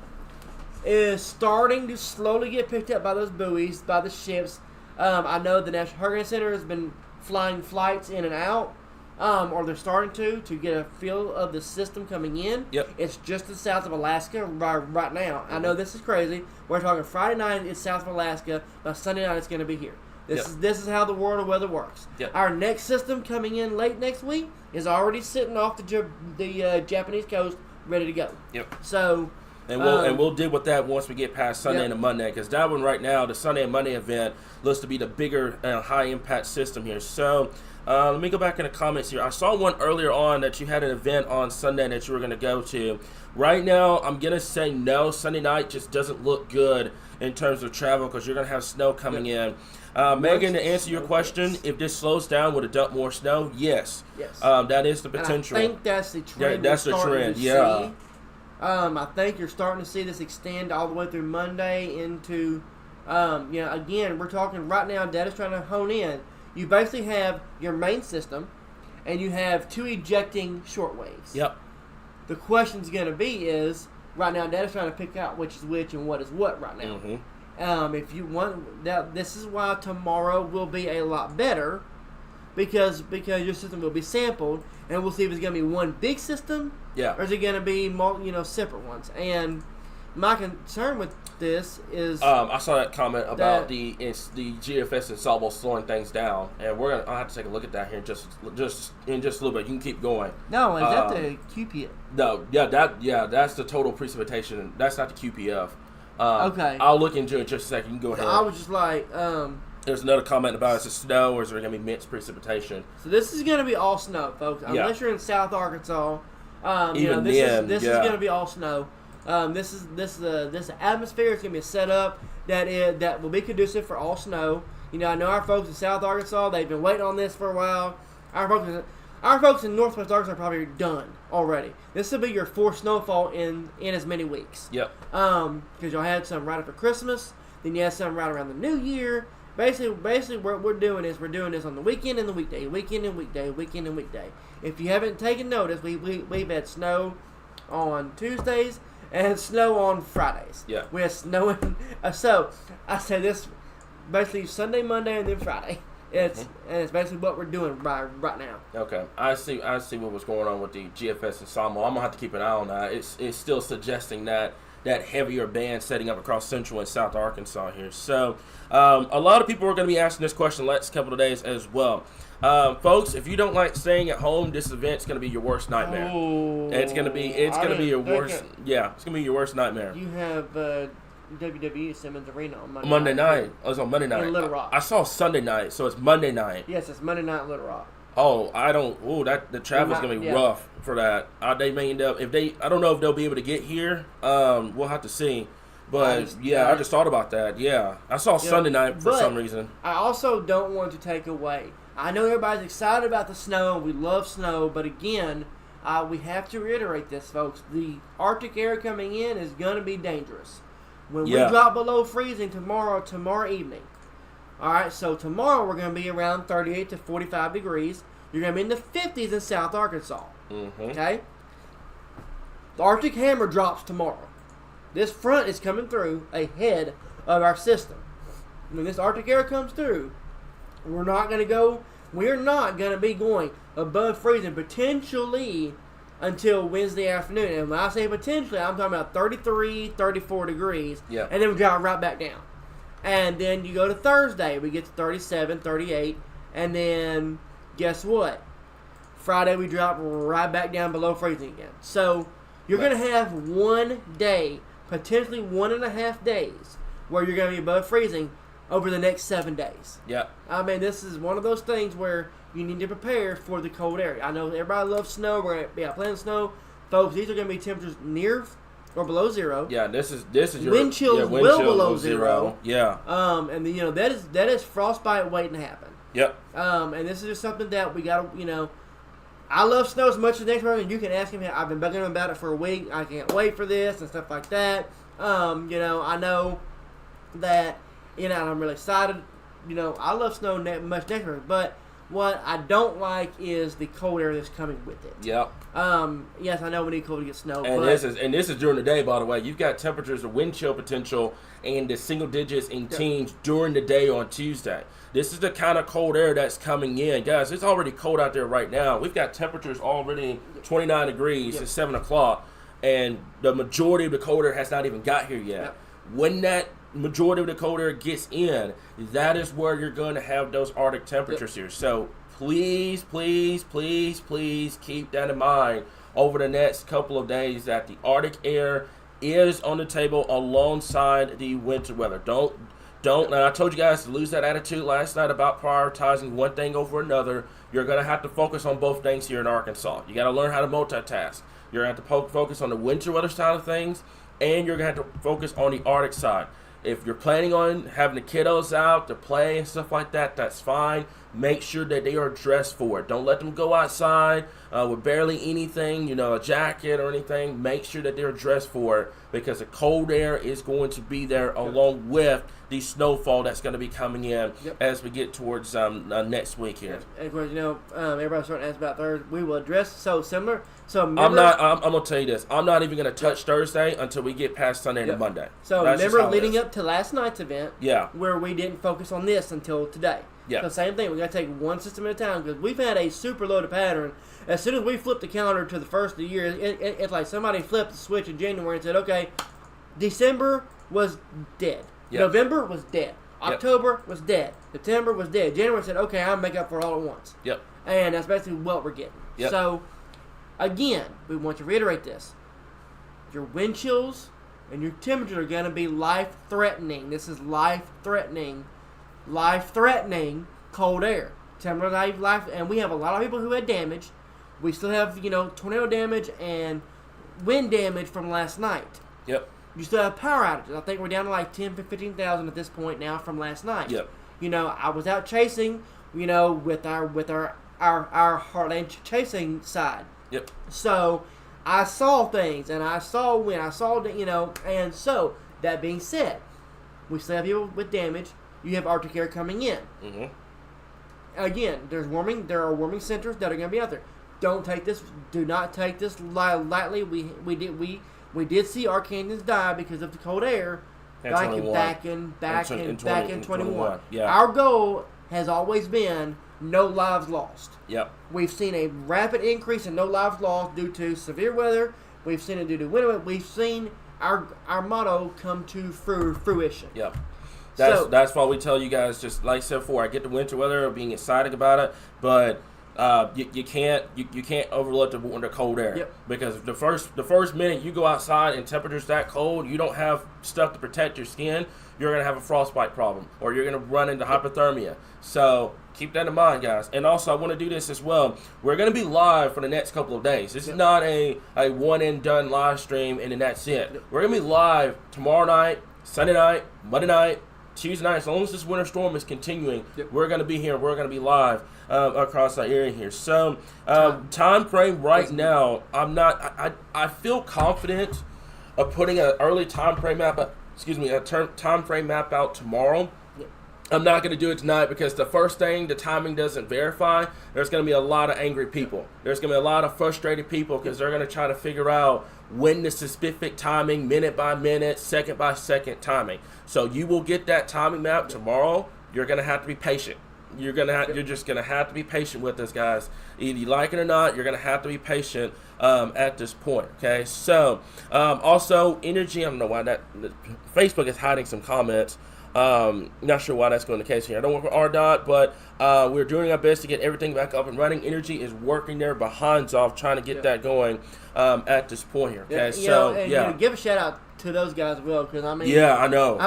is starting to slowly get picked up by those buoys, by the ships. I know the National Hurricane Center has been flying flights in and out, or they're starting to get a feel of the system coming in. Yep. It's just to the south of Alaska right now. I know this is crazy. We're talking Friday night, it's south of Alaska. By Sunday night, it's going to be here. This is how the world of weather works. Yep. Our next system coming in late next week is already sitting off the Japanese coast, ready to go. Yep. So, and we'll deal with that once we get past Sunday and Monday, because that one right now, the Sunday and Monday event, looks to be the bigger high impact system here. So let me go back in the comments here. I saw one earlier on that you had an event on Sunday that you were going to go to. Right now, I'm going to say no. Sunday night just doesn't look good in terms of travel because you're going to have snow coming in. Megan, to answer your question, if this slows down, would it dump more snow? Yes. That is the potential. And I think that's the trend. That's the trend. Yeah. I think you're starting to see this extend all the way through Monday into, again, we're talking right now, data's trying to hone in. You basically have your main system, and you have two ejecting shortwaves. Yep. The question's going to be is, right now, data's trying to pick out which is which and what is what right now. Mm-hmm. If you want, this is why tomorrow will be a lot better, because your system will be sampled, and we'll see if it's going to be one big system, or is it going to be separate ones. And my concern with this is, I saw that comment about the GFS and Sawbo slowing things down, and I'll have to take a look at that here in just a little bit. You can keep going. No, is that the QPF? No, that's the total precipitation. That's not the QPF. Okay. I'll look into it in just a second. You can go ahead. I was just like, there's another comment about is it snow or is there going to be mixed precipitation? So this is going to be all snow, folks. Unless you're in South Arkansas, this is going to be all snow. This atmosphere is going to be set up that will be conducive for all snow. I know our folks in South Arkansas, they've been waiting on this for a while. Our folks in Northwest Arkansas are probably done already. This will be your fourth snowfall in as many weeks. Yep. Because y'all had some right after Christmas, then you had some right around the New Year. Basically, what we're doing this on the weekend and the weekday, weekend and weekday, weekend and weekday. If you haven't taken notice, we've had snow on Tuesdays and snow on Fridays. Yeah. We had snow so I say this basically Sunday, Monday, and then Friday. And it's basically what we're doing right now. Okay, I see what was going on with the GFS and Samo. I'm gonna have to keep an eye on that. It's still suggesting that heavier band setting up across Central and South Arkansas here. So a lot of people are going to be asking this question the next couple of days as well. Folks, if you don't like staying at home, this event's going to be your worst nightmare. Oh, it's going to be your worst. Yeah, it's going to be your worst nightmare. You have WWE Simmons Arena on Monday night. Oh, it's on Monday night. In Little Rock. I saw Sunday night, so it's Monday night. Yes, it's Monday night in Little Rock. Oh, the travel's gonna be rough for that. They may end up I don't know if they'll be able to get here. We'll have to see. But I just thought about that. Yeah, I saw Sunday night for some reason. I also don't want to take away. I know everybody's excited about the snow. We love snow, but again, we have to reiterate this, folks. The Arctic air coming in is going to be dangerous. When we drop below freezing tomorrow evening. All right, so tomorrow we're going to be around 38 to 45 degrees. You're going to be in the 50s in South Arkansas. Mm-hmm. Okay? The Arctic hammer drops tomorrow. This front is coming through ahead of our system. When this Arctic air comes through, we're not going to be going above freezing potentially until Wednesday afternoon. And when I say potentially, I'm talking about 33, 34 degrees. Yeah. And then we drop right back down. And then you go to Thursday, we get to 37, 38. And then guess what? Friday we drop right back down below freezing again. So you're going to have one day, potentially 1.5 days, where you're going to be above freezing over the next 7 days. Yeah. I mean, this is one of those things where you need to prepare for the cold air. I know everybody loves snow. We're going to be out playing snow. Folks, these are going to be temperatures near or below zero. Yeah, this is your wind chills will below zero. Yeah. And that is frostbite waiting to happen. Yep. And this is just something that we got to, I love snow as much as the next person. You can ask him. I've been bugging him about it for a week. I can't wait for this and stuff like that. I know that, I'm really excited. I love snow much next person, but what I don't like is the cold air that's coming with it. Yep. Yes, I know we need cold to get snow. And this is during the day, by the way. You've got temperatures of wind chill potential and the single digits in teens during the day on Tuesday. This is the kind of cold air that's coming in. Guys, it's already cold out there right now. We've got temperatures already 29 degrees at 7 o'clock, and the majority of the cold air has not even got here yet. Yep. When that majority of the cold air gets in, that is where you're going to have those Arctic temperatures here. So please, please, please, please keep that in mind over the next couple of days, that the Arctic air is on the table alongside the winter weather. Don't. And I told you guys to lose that attitude last night about prioritizing one thing over another. You're going to have to focus on both things here in Arkansas. You got to learn how to multitask. You're going to have to focus on the winter weather side of things, and you're going to have to focus on the Arctic side. If you're planning on having the kiddos out to play and stuff like that, that's fine. Make sure that they are dressed for it. Don't let them go outside with barely anything, a jacket or anything. Make sure that they're dressed for it, because the cold air is going to be there along with the snowfall that's going to be coming in as we get towards next week here. And of course, everybody's starting to ask about Thursday. We will address so similar. So I'm going to tell you this. I'm not even going to touch Thursday until we get past Sunday to Monday. So remember, leading up to last night's event, where we didn't focus on this until today. Yeah. So same thing. We got to take one system at a time, because we've had a super loaded pattern. As soon as we flip the calendar to the first of the year, it's like somebody flipped the switch in January and said, okay, December was dead. Yep. November was dead. October was dead. September was dead. January said, okay, I'll make up for it all at once. Yep. And that's basically what we're getting. Yep. So, again, we want to reiterate this. Your wind chills and your temperatures are going to be life-threatening. This is life-threatening cold air. Temporary life, and we have a lot of people who had damage. We still have, tornado damage and wind damage from last night. Yep. You still have power outages. I think we're down to like 10,000 to 15,000 at this point now from last night. Yep. I was out chasing, with our Heartland chasing side. Yep. So I saw things, and I saw wind. I saw and so that being said, we still have people with damage. You have Arctic air coming in. Mm-hmm. Again, there are warming centers that are going to be out there. Do not take this lightly. We did see Arkansans die because of the cold air back in 21. Yeah. Our goal has always been no lives lost. Yep. We've seen a rapid increase in no lives lost due to severe weather. We've seen it due to winter weather. We've seen our motto come to fruition. Yep. That's why we tell you guys, just like I said before, I get the winter weather, being excited about it, but you can't overlook the cold air. Yep. Because the first minute you go outside and temperature's that cold, you don't have stuff to protect your skin, you're gonna have a frostbite problem, or you're gonna run into hypothermia. So keep that in mind, guys. And also, I want to do this as well. We're gonna be live for the next couple of days. This is not a one and done live stream and then that's it. Yep. We're gonna be live tomorrow night, Sunday night, Monday night, Tuesday night. As long as this winter storm is continuing, we're going to be here. We're going to be live across our area here. So, time frame right now, I feel confident of putting an early time frame map. Time frame map out tomorrow. Yep. I'm not going to do it tonight because the first thing, the timing doesn't verify. There's going to be a lot of angry people. There's going to be a lot of frustrated people because they're going to try to figure out when the specific timing, minute by minute, second by second timing. So you will get that timing map tomorrow. You're going to have to be patient. You're just going to have to be patient with us, guys. Either you like it or not, you're going to have to be patient at this point, okay? So, also, energy, I don't know why Facebook is hiding some comments. Not sure why that's going the case here. I don't work with RDOT, but we're doing our best to get everything back up and running. Energy is working their behinds off trying to get that going at this point here. Okay, give a shout out to those guys as well, because I know.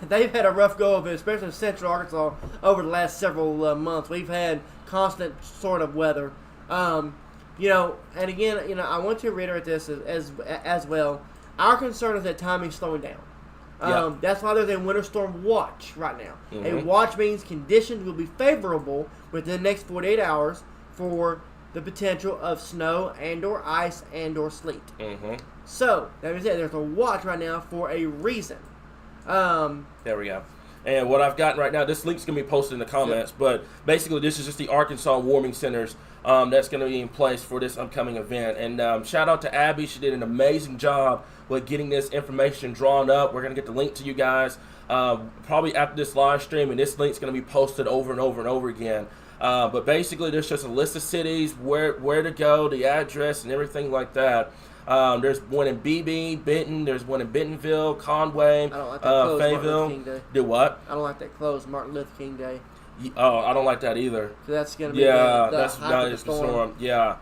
They've had a rough go of it, especially in Central Arkansas over the last several months. We've had constant sort of weather. And again, I want to reiterate this as well. Our concern is that timing's slowing down. That's why there's a winter storm watch right now. Mm-hmm. A watch means conditions will be favorable within the next 48 hours for the potential of snow and or ice and or sleet. Mm-hmm. So, that means there's a watch right now for a reason. There we go. And what I've gotten right now, this link's going to be posted in the comments, but basically this is just the Arkansas Warming Centers that's going to be in place for this upcoming event. And shout out to Abby. She did an amazing job with getting this information drawn up. We're going to get the link to you guys probably after this live stream, and this link's going to be posted over and over and over again. But basically there's just a list of cities, where to go, the address, and everything like that. There's one in BB, Benton. There's one in Bentonville, Conway, I don't like that closed Fayetteville. Martin Luther King Day. Do what? I don't like that closed Martin Luther King Day. Oh, I don't like that either. So that's going to be that's the not the storm. Yeah.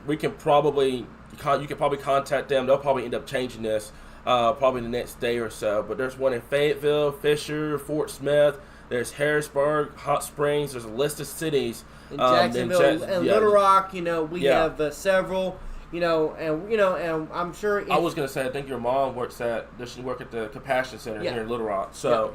We can probably you can probably contact them. They'll probably end up changing this probably the next day or so. But there's one in Fayetteville, Fisher, Fort Smith. There's Harrisburg, Hot Springs. There's a list of cities. In Jacksonville and Little Rock, we have several. And I'm sure. I was gonna say, I think your mom does she work at the Compassion Center here in Little Rock? So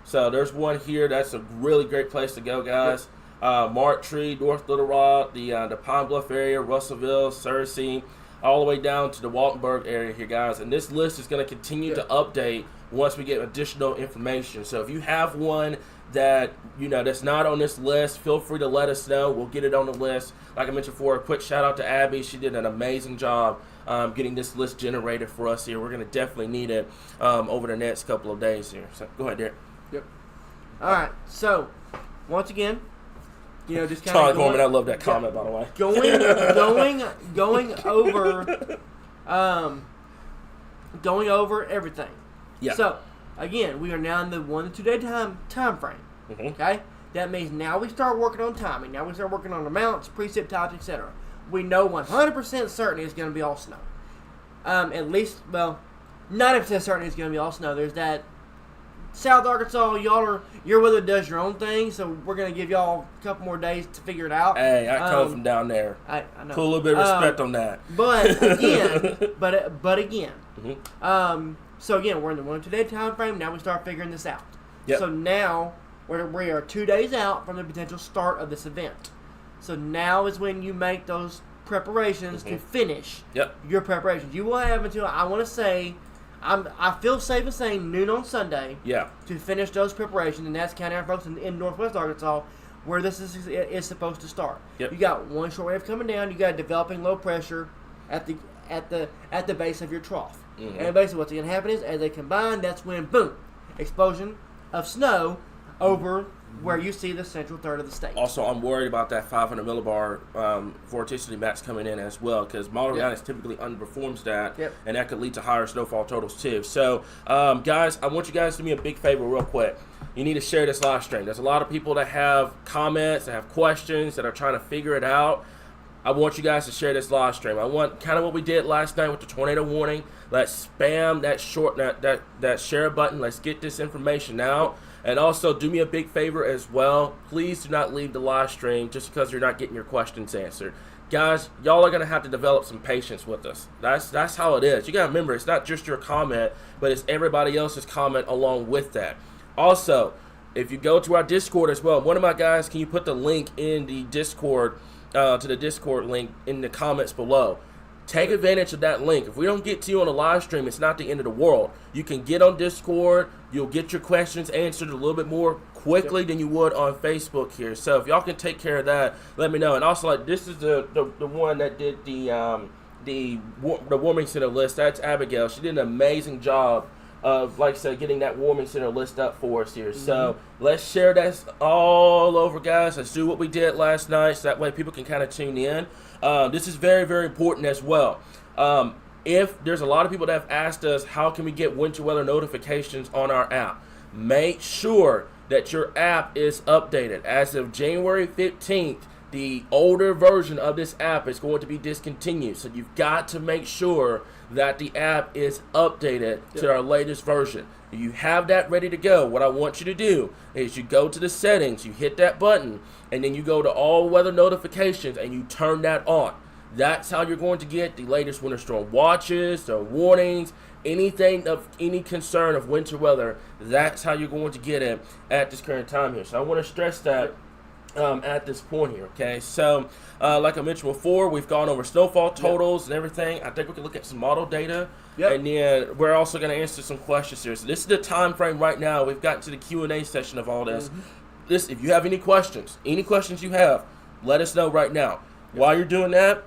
so there's one here. That's a really great place to go, guys. Martree, North Little Rock, the Pine Bluff area, Russellville, Searcy, all the way down to the Waltonburg area here, guys. And this list is gonna continue to update once we get additional information. So if you have one that that's not on this list, feel free to let us know. We'll get it on the list. Like I mentioned before, a quick shout out to Abby. She did an amazing job getting this list generated for us here. We're going to definitely need it over the next couple of days here. So go ahead, Derek. Yep. All right. So once again, just kind Charlie of Gorman, I love that comment, by the way. Going over everything. Yeah. So again, we are now in the 1 to 2 day time frame. Mm-hmm. Okay, that means now we start working on timing. Now we start working on amounts, precip types, etc. We know 100% certain it's going to be all snow. At least, 90% certain it's going to be all snow. There's that South Arkansas, your weather does your own thing, so we're going to give y'all a couple more days to figure it out. Hey, I come from down there. I know. Put a little bit of respect on that. But again, Mm-hmm. So again, we're in the 1 to 2 day time frame. Now we start figuring this out. Yep. So now we are 2 days out from the potential start of this event. So now is when you make those preparations to finish your preparations. You will have until, I want to say, I feel safe in saying noon on Sunday to finish those preparations, and that's counting our folks in Northwest Arkansas where this is supposed to start. Yep. You got one short wave coming down. You got developing low pressure at the base of your trough. Mm-hmm. And basically what's going to happen is, as they combine, that's when, boom, explosion of snow over where you see the central third of the state. Also, I'm worried about that 500 millibar vorticity max coming in as well, because Model Unitas typically underperforms that, and that could lead to higher snowfall totals too. So, guys, I want you guys to do me a big favor real quick. You need to share this live stream. There's a lot of people that have comments, that have questions, that are trying to figure it out. I want you guys to share this live stream. I want kind of what we did last night with the tornado warning. Let's spam that share button. Let's get this information out. And also, do me a big favor as well. Please do not leave the live stream just because you're not getting your questions answered. Guys, y'all are going to have to develop some patience with us. That's how it is. You got to remember, it's not just your comment, but it's everybody else's comment along with that. Also, if you go to our Discord as well, one of my guys, can you put the link in the Discord, to the Discord link in the comments below? Take advantage of that link. If we don't get to you on a live stream, it's not the end of the world. You can get on Discord. You'll get your questions answered a little bit more quickly than you would on Facebook here. So if y'all can take care of that, let me know. And also, like, this is the one that did the warming center list. That's Abigail. She did an amazing job of, like I said, getting that warming center list up for us here. So let's share that all over, guys. Let's do what we did last night, so that way people can kind of tune in. This is very, very important as well. If there's a lot of people that have asked us, how can we get winter weather notifications on our app? Make sure that your app is updated. As of January 15th, the older version of this app is going to be discontinued. So you've got to make sure that the app is updated to our latest version. If you have that ready to go, what I want you to do is you go to the settings, you hit that button, and then you go to all weather notifications and you turn that on. That's how you're going to get the latest winter storm watches, the warnings, anything of any concern of winter weather. That's how you're going to get it at this current time here. So I want to stress that at this point here, okay? So, like I mentioned before, we've gone over snowfall totals and everything. I think we can look at some model data, and then we're also going to answer some questions here. So this is the time frame right now. We've gotten to the Q&A session of all this. If you have any questions you have, let us know right now. While you're doing that,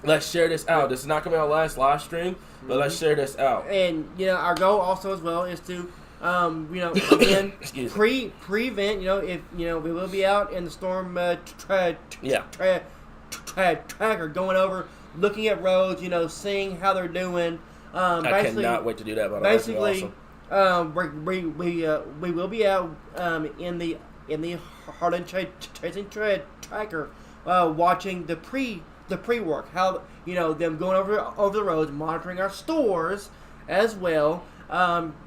let's share this out. This is not going to be our last live stream, but let's share this out. And, our goal also as well is to again, prevent, if, we will be out in the storm tracker going over, looking at roads, seeing how they're doing. I cannot wait to do that, by the way. Basically, we will be out in the Harlan Chasing Tracker watching the pre-work, how, them going over the roads, monitoring our stores as well.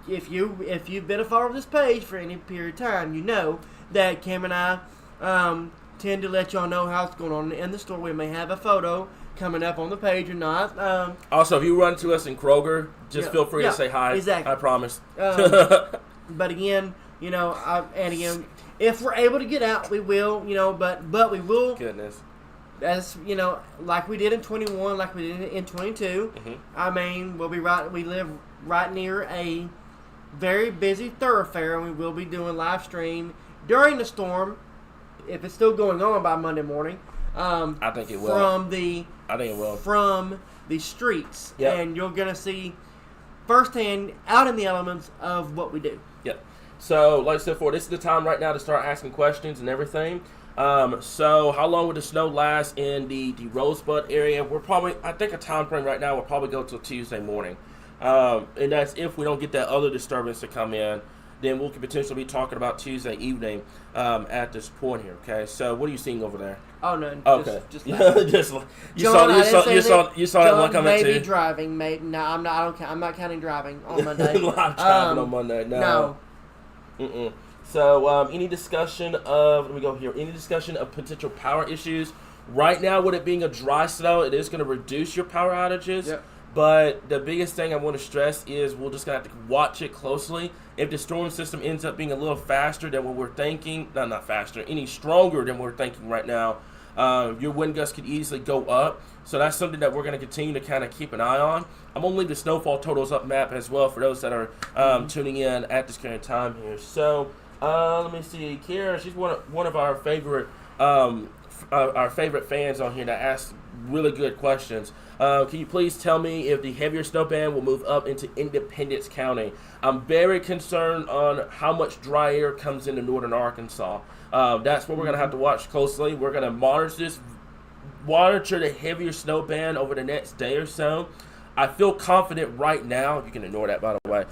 If you've been a follower of this page for any period of time, you know that Cam and I tend to let y'all know how it's going on in the store. We may have a photo coming up on the page or not. Also, if you run to us in Kroger, just feel free to say hi. Exactly. I promise. But again, if we're able to get out, we will. But we will. Goodness. As like we did in 21, like we did in 22. I mean, we live right near a very busy thoroughfare, and we will be doing live stream during the storm, if it's still going on by Monday morning. I think it will. I think it will. From the streets, and you're gonna see firsthand, out in the elements of what we do. Yep. So, like I said before, this is the time right now to start asking questions and everything. So how long would the snow last in the Rosebud area? I think a time frame right now will probably go till Tuesday morning. And that's if we don't get that other disturbance to come in, then we could potentially be talking about Tuesday evening at this point here. Okay, so what are you seeing over there? Oh no. Okay. Just you saw that one coming too. Maybe driving. No, I'm not. I'm not counting driving on Monday. Live driving on Monday. No. So, any discussion of potential power issues? Right now, with it being a dry snow, it is going to reduce your power outages. Yep. But the biggest thing I want to stress is we're just going to have to watch it closely. If the storm system ends up being a little faster than what we're thinking, not faster, any stronger than we're thinking right now, your wind gusts could easily go up. So that's something that we're going to continue to kind of keep an eye on. I'm going to leave the snowfall totals up map as well for those that are tuning in at this current time here. So, let me see. Kira, she's one of our favorite fans on here that asked really good questions. Can you please tell me if the heavier snow band will move up into Independence County? I'm very concerned on how much dry air comes into northern Arkansas. That's what we're going to have to watch closely. We're going to monitor the heavier snow band over the next day or so. I feel confident right now. You can ignore that, by the way.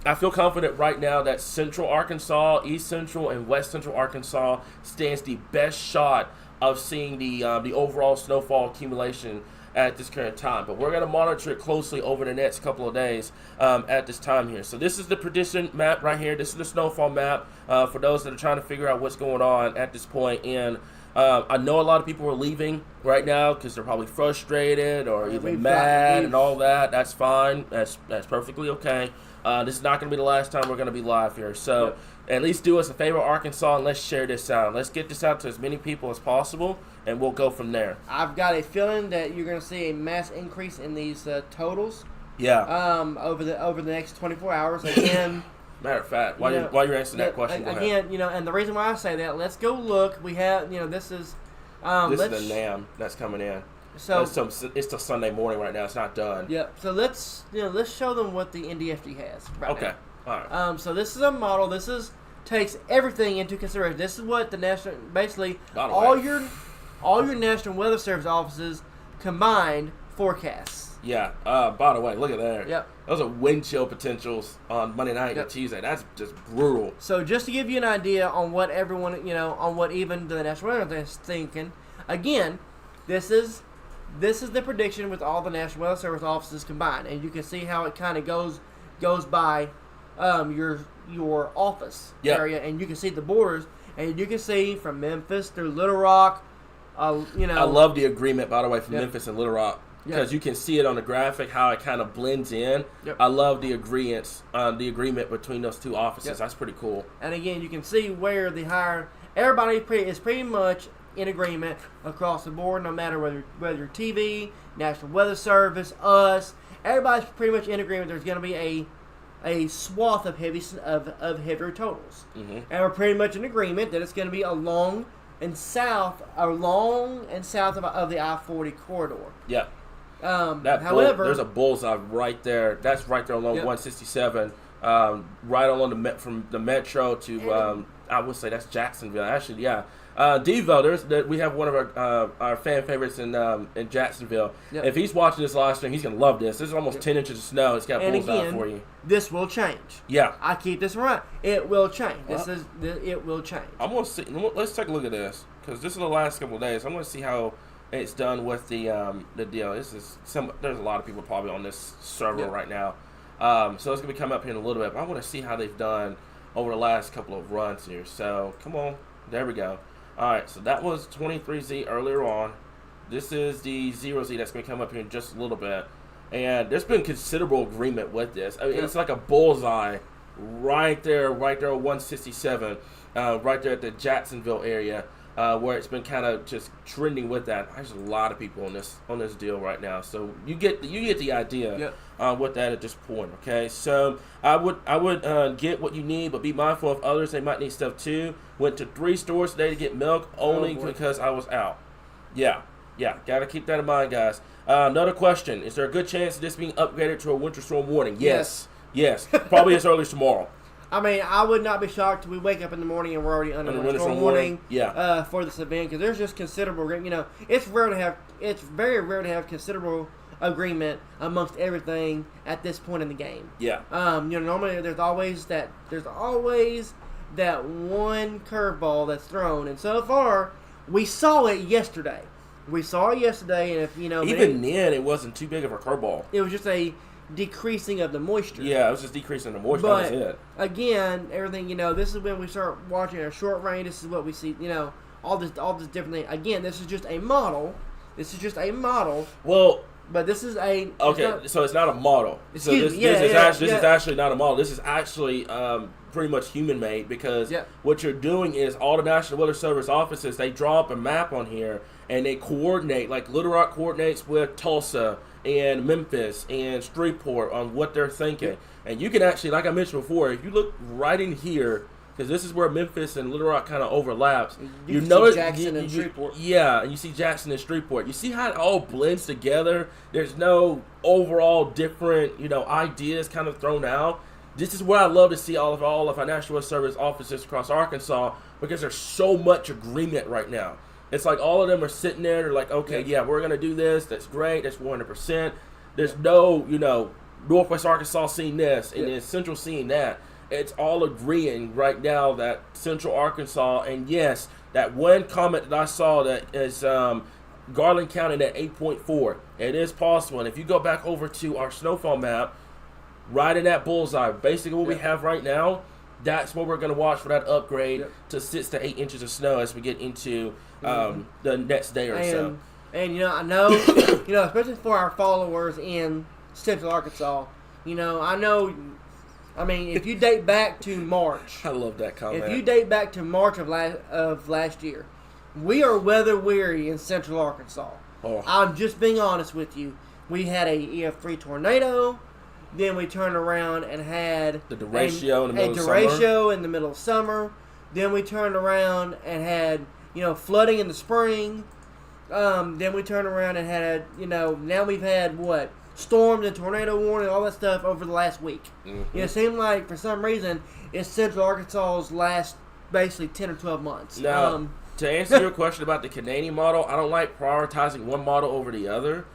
I feel confident right now that Central Arkansas, East Central, and West Central Arkansas stands the best shot of seeing the overall snowfall accumulation at this current time. But we're going to monitor it closely over the next couple of days at this time here. So this is the prediction map right here. This is the snowfall map for those that are trying to figure out what's going on at this point. And I know a lot of people are leaving right now because they're probably frustrated or even mad and all that. That's fine. That's perfectly okay. This is not going to be the last time we're going to be live here. So at least do us a favor, Arkansas, and let's share this out. Let's get this out to as many people as possible, and we'll go from there. I've got a feeling that you're going to see a mass increase in these totals. Yeah. Over the next 24 hours. Again. Matter of fact, while you're answering that question, go again, ahead. and the reason why I say that, let's go look. We have, this is. This is the NAM that's coming in. So it's the Sunday morning right now. It's not done. Yep. So let's show them what the NDFG has. Right Okay. Now. All right. So this is a model. Takes everything into consideration. This is what the national, basically all your National Weather Service offices combined forecasts. Yeah. By the way, look at that. Yep. Those are wind chill potentials on Monday night and Tuesday. That's just brutal. So just to give you an idea on what everyone, on what even the National Weather is thinking. Again, this is the prediction with all the National Weather Service offices combined, and you can see how it kind of goes by your office area, and you can see the borders, and you can see from Memphis through Little Rock. I love the agreement, by the way, from Memphis and Little Rock. Because you can see it on the graphic how it kind of blends in. Yep. I love the agreement between those two offices. Yep. That's pretty cool. And again, you can see where everybody is pretty much in agreement across the board, no matter whether you're TV, National Weather Service, us. Everybody's pretty much in agreement. There's going to be a swath of heavier totals, and we're pretty much in agreement that it's going to be along and south of the I-40 corridor. Yeah. However, there's a bullseye right there. That's right there along 167, right along from the metro to I would say that's Jacksonville. Actually, yeah. Devo, we have one of our fan favorites in Jacksonville. Yep. If he's watching this live stream, he's gonna love this. This is almost 10 inches of snow. It's got bullseye for you. This will change. Yeah, I keep this right. It will change. It will change. I'm gonna see. Let's take a look at this because this is the last couple of days. I'm gonna see how it's done with the deal. There's a lot of people probably on this server right now. So it's gonna be coming up here in a little bit. But I want to see how they've done over the last couple of runs here. So come on, there we go. All right, so that was 23Z earlier on. This is the 0Z that's going to come up here in just a little bit. And there's been considerable agreement with this. I mean, it's like a bullseye right there on 167, right there at the Jacksonville area, where it's been kind of just trending with that. There's a lot of people on this deal right now. So you get the idea with that at this point, okay? So I would get what you need, but be mindful of others. They might need stuff too. Went to 3 stores today to get milk only because I was out. Yeah, got to keep that in mind, guys. Another question. Is there a good chance of this being upgraded to a winter storm warning? Yes. Probably as early as tomorrow. I mean, I would not be shocked if we wake up in the morning and we're already under winter storm warning for this event, because there's just considerable, it's very rare to have considerable agreement amongst everything at this point in the game. Yeah. Normally there's always that one curveball that's thrown, and so far we saw it yesterday. And if even then it wasn't too big of a curveball. It was just a decreasing of the moisture. Yeah, it was just decreasing the moisture. But that was it. Again, everything, this is when we start watching a short range. This is what we see, all this different thing. Again, this is just a model. Well, but this is a so it's not a model. This is actually not a model. This is actually pretty much human made, because what you're doing is all the National Weather Service offices, they draw up a map on here and they coordinate, like Little Rock coordinates with Tulsa and Memphis and Shreveport on what they're thinking. And you can actually, like I mentioned before, if you look right in here because this is where Memphis and Little Rock kind of overlaps. You see Jackson and Shreveport. Yeah, and you see Jackson and Shreveport. You see how it all blends together. There's no overall different, ideas kind of thrown out. This is where I love to see all of our National Weather Service offices across Arkansas, because there's so much agreement right now. It's like all of them are sitting there. They're like, okay, yeah, we're going to do this. That's great. That's 100%. There's no, Northwest Arkansas seeing this and then Central seeing that. It's all agreeing right now that Central Arkansas, and yes, that one comment that I saw that is Garland County at 8.4. It is possible. And if you go back over to our snowfall map, right in that bullseye, basically what we have right now, that's what we're going to watch for that upgrade to 6 to 8 inches of snow as we get into the next day or so. And, I know, especially for our followers in Central Arkansas, if you date back to March. I love that comment. If you date back to March of last year, we are weather weary in Central Arkansas. Oh. I'm just being honest with you. We had a EF3 tornado. Then we turned around and had the derecho in the middle of summer. In the middle of summer. Then we turned around and had, flooding in the spring. Then we turned around and had, now we've had storms and tornado warning, all that stuff over the last week. Mm-hmm. It seemed like for some reason it's Central Arkansas's last basically 10 or 12 months. Now, to answer your question about the Canadian model, I don't like prioritizing one model over the other.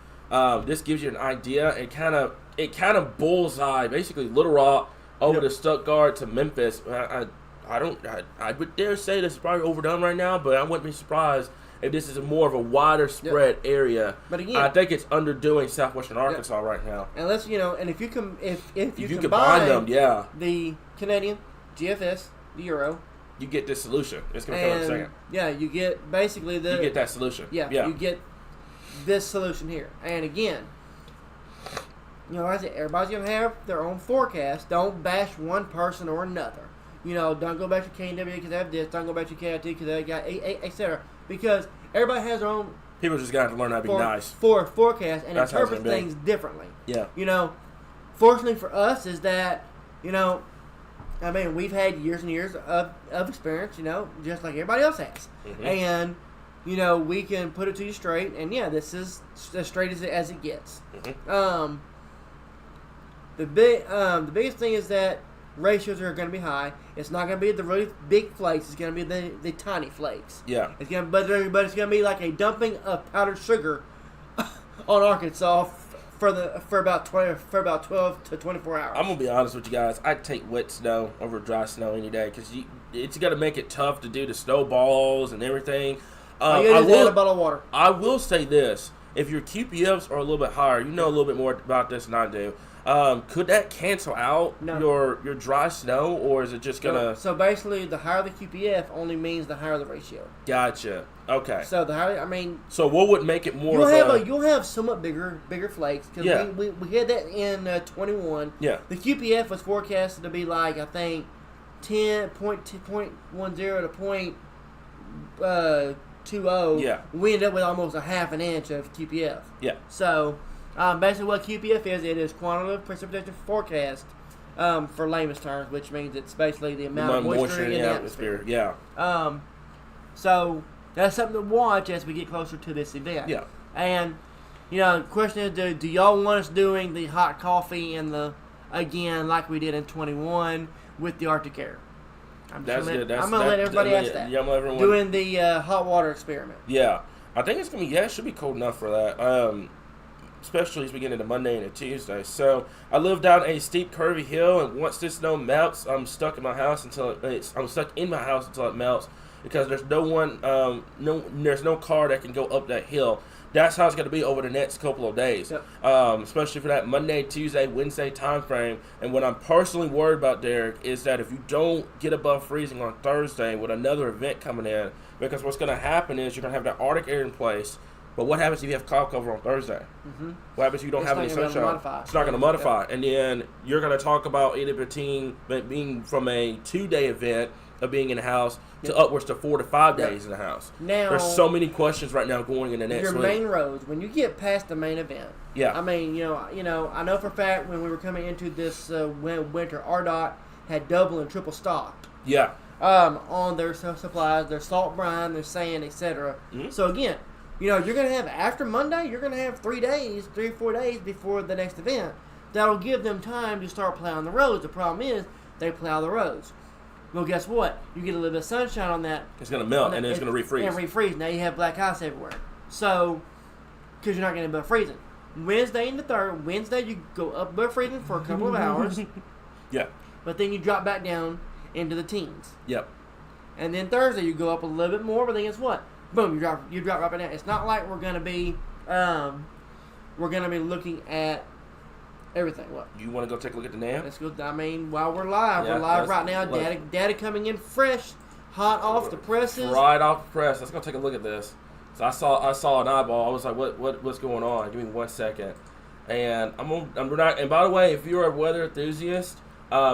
This gives you an idea and kind of bullseye basically Little Rock over to Stuttgart to Memphis. I would dare say this is probably overdone right now, but I wouldn't be surprised if this is more of a wider spread area. But again, I think it's underdoing southwestern Arkansas right now. And let's and if you combine them, the Canadian, GFS, the Euro, you get this solution. It's going to come in a second. Yeah, you get basically you get that solution. Yeah, you get this solution here. And again, like I said, everybody's going to have their own forecast. Don't bash one person or another. Don't go back to KNW because they have this. Don't go back to KIT because they got etc. Because everybody has their own. People just got to learn how to be nice for forecast and interpret things differently. Yeah. Fortunately for us is that we've had years and years of experience. Just like everybody else has, and we can put it to you straight. And this is as straight as it gets. Mm-hmm. The biggest thing is that ratios are going to be high. It's not going to be the really big flakes. It's going to be the tiny flakes. Yeah. But it's going to be like a dumping of powdered sugar on Arkansas for about 12 to 24 hours. I'm gonna be honest with you guys. I'd take wet snow over dry snow any day because it's gonna make it tough to do the snowballs and everything. I will add a bottle of water. I will say this: if your QPFs are a little bit higher, you know a little bit more about this than I do. Could that cancel out your dry snow, or is it just gonna? So basically, the higher the QPF only means the higher the ratio. Gotcha. Okay. So the higher, So what would make it more? You'll have somewhat bigger flakes because we had that in 21. Yeah. The QPF was forecasted to be like I think 10.10 to 0.20. Yeah. We ended up with almost a half an inch of QPF. Yeah. So basically, what QPF is, it is quantitative precipitation forecast for layman's terms, which means it's basically the amount of moisture in the atmosphere. Yeah. So that's something to watch as we get closer to this event. Yeah. And the question is, do y'all want us doing the hot coffee and again like we did in 21 with the Arctic Air? I'm going to let everybody ask that. Yeah, doing the hot water experiment. Yeah. I think it's going to be, it should be cold enough for that. Especially as we get into Monday and a Tuesday. So I live down a steep, curvy hill, and once this snow melts, I'm stuck in my house until it melts because there's there's no car that can go up that hill. That's how it's going to be over the next couple of days, especially for that Monday, Tuesday, Wednesday time frame. And what I'm personally worried about, Derek, is that if you don't get above freezing on Thursday with another event coming in, because what's going to happen is you're going to have that Arctic air in place. But what happens if you have cloud cover on Thursday? Mm-hmm. What happens if you don't have any sunshine? It's not going to modify. And then you're going to talk about either being from a 2-day event of being in the house to upwards to 4 to 5 days in the house. Now, there's so many questions right now going in the next week. Your main roads, when you get past the main event. Yeah. I know for a fact when we were coming into this winter, RDOT had double and triple stocked. Yeah. on their supplies, their salt brine, their sand, etc. Mm-hmm. So again, you're going to have, after Monday, you're going to have 3 or 4 days before the next event. That'll give them time to start plowing the roads. The problem is, they plow the roads. Well, guess what? You get a little bit of sunshine on that. It's going to melt, and then it's going to refreeze. And refreeze. Now you have black ice everywhere. So, because you're not getting above freezing. Wednesday and the third. Wednesday, you go up above freezing for a couple of hours. Yeah. But then you drop back down into the teens. Yep. And then Thursday, you go up a little bit more, but then guess what? Boom, you drop right back down. It's not like we're going to be looking at everything. What? You want to go take a look at the NAM? Let's go. I mean, while we're live right now. Data coming in fresh, hot off the presses. Right off the press. Let's go take a look at this. So I saw an eyeball. I was like, what's going on? Give me 1 second. And I'm not. And by the way, if you're a weather enthusiast,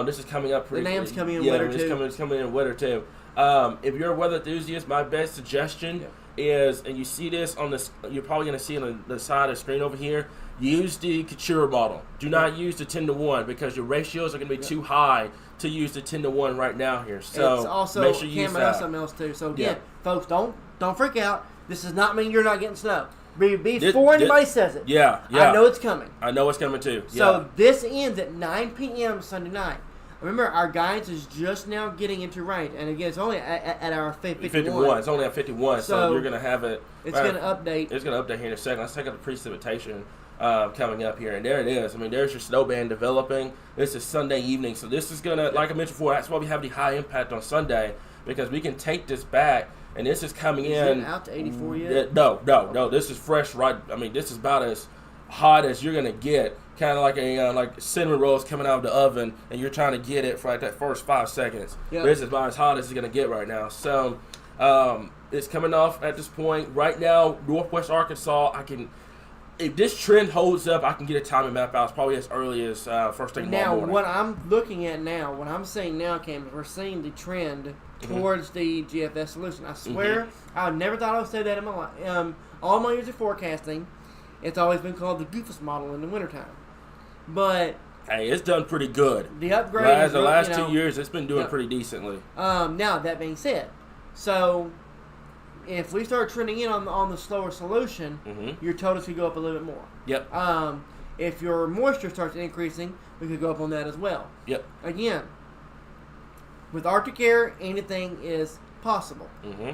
this is coming up pretty. The NAM's coming in wetter too. It's coming in wetter too. If you're a weather enthusiast, my best suggestion is, and you see this on this, you're probably going to see it on the side of the screen over here. Use the Couture model. Do not use the 10-to-1 because your ratios are going to be too high to use the 10-to-1 right now here. So it's also make sure you use that. Something else too. So again, folks, don't freak out. This does not mean you're not getting snow. Before anybody says it. Yeah. I know it's coming. I know it's coming too. So this ends at 9 p.m. Sunday night. Remember, our guidance is just now getting into range, and again, it's only at our 51. It's only at 51, so you're going to have it. It's going to update. It's going to update here in a second. Let's take out the precipitation coming up here, and there it is. I mean, there's your snow band developing. This is Sunday evening, so this is going to, like I mentioned before, that's why we have the high impact on Sunday, because we can take this back, and this is coming in. Is it out to 84 yet? No. This is fresh, right? I mean, this is about as hot as you're going to get. Kind of like like cinnamon rolls coming out of the oven, and you're trying to get it for like that first 5 seconds. Yep. This is about as hot as it's going to get right now. So it's coming off at this point. Right now, Northwest Arkansas, if this trend holds up, I can get a timing map out. It's probably as early as first thing tomorrow morning. Now, what I'm looking at now, what I'm seeing now, Cam, is we're seeing the trend towards the GFS solution. I swear, I never thought I would say that in my life. All my years of forecasting, it's always been called the Goofus model in the wintertime. But hey, it's done pretty good. The upgrade the last 2 years, it's been doing pretty decently. Now that being said, so if we start trending in on the slower solution, your totals could go up a little bit more. Yep. If your moisture starts increasing, we could go up on that as well. Yep. Again, with Arctic air, anything is possible,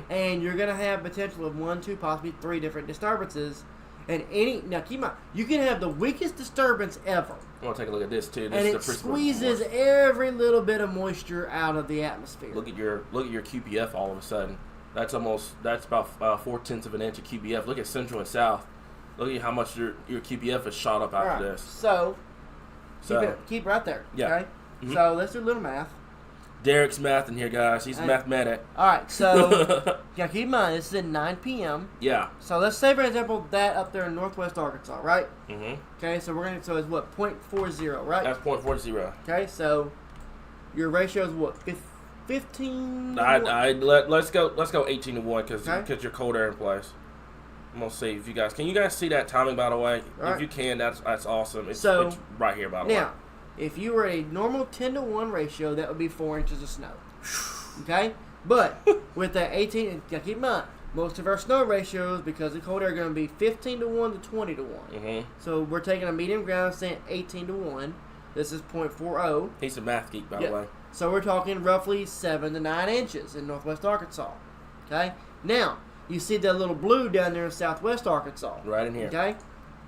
and you're going to have potential of 1, 2, possibly 3 different disturbances. And now keep in mind, you can have the weakest disturbance ever. I want to take a look at this too. And it squeezes every little bit of moisture out of the atmosphere. Look at your QPF all of a sudden. That's about 4/10 of an inch of QPF. Look at central and south. Look at how much your QPF has shot up after this. So keep right there. Yeah. Okay. So let's do a little math. Derek's math in here, guys. He's a mathematic. All right, so keep in mind this is at 9 p.m. Yeah. So let's say, for example, that up there in Northwest Arkansas, right? Okay, so it's what, 0.40, right? That's 0.40. Okay, so your ratio is what, 15? Let's go 18 to 1 because you're cold air in place. I'm gonna see if you guys can see that timing, by the way. Right. If you can, that's awesome. It's right here, by the way. Now, if you were a normal 10 to 1 ratio, that would be 4 inches of snow. Okay? But with that 18, keep in mind, most of our snow ratios, because of cold air, are going to be 15 to 1 to 20 to 1. So we're taking a medium ground, saying 18 to 1. This is 0.40. He's a math geek, by the way. So we're talking roughly 7 to 9 inches in Northwest Arkansas. Okay? Now, you see that little blue down there in Southwest Arkansas. Right in here. Okay?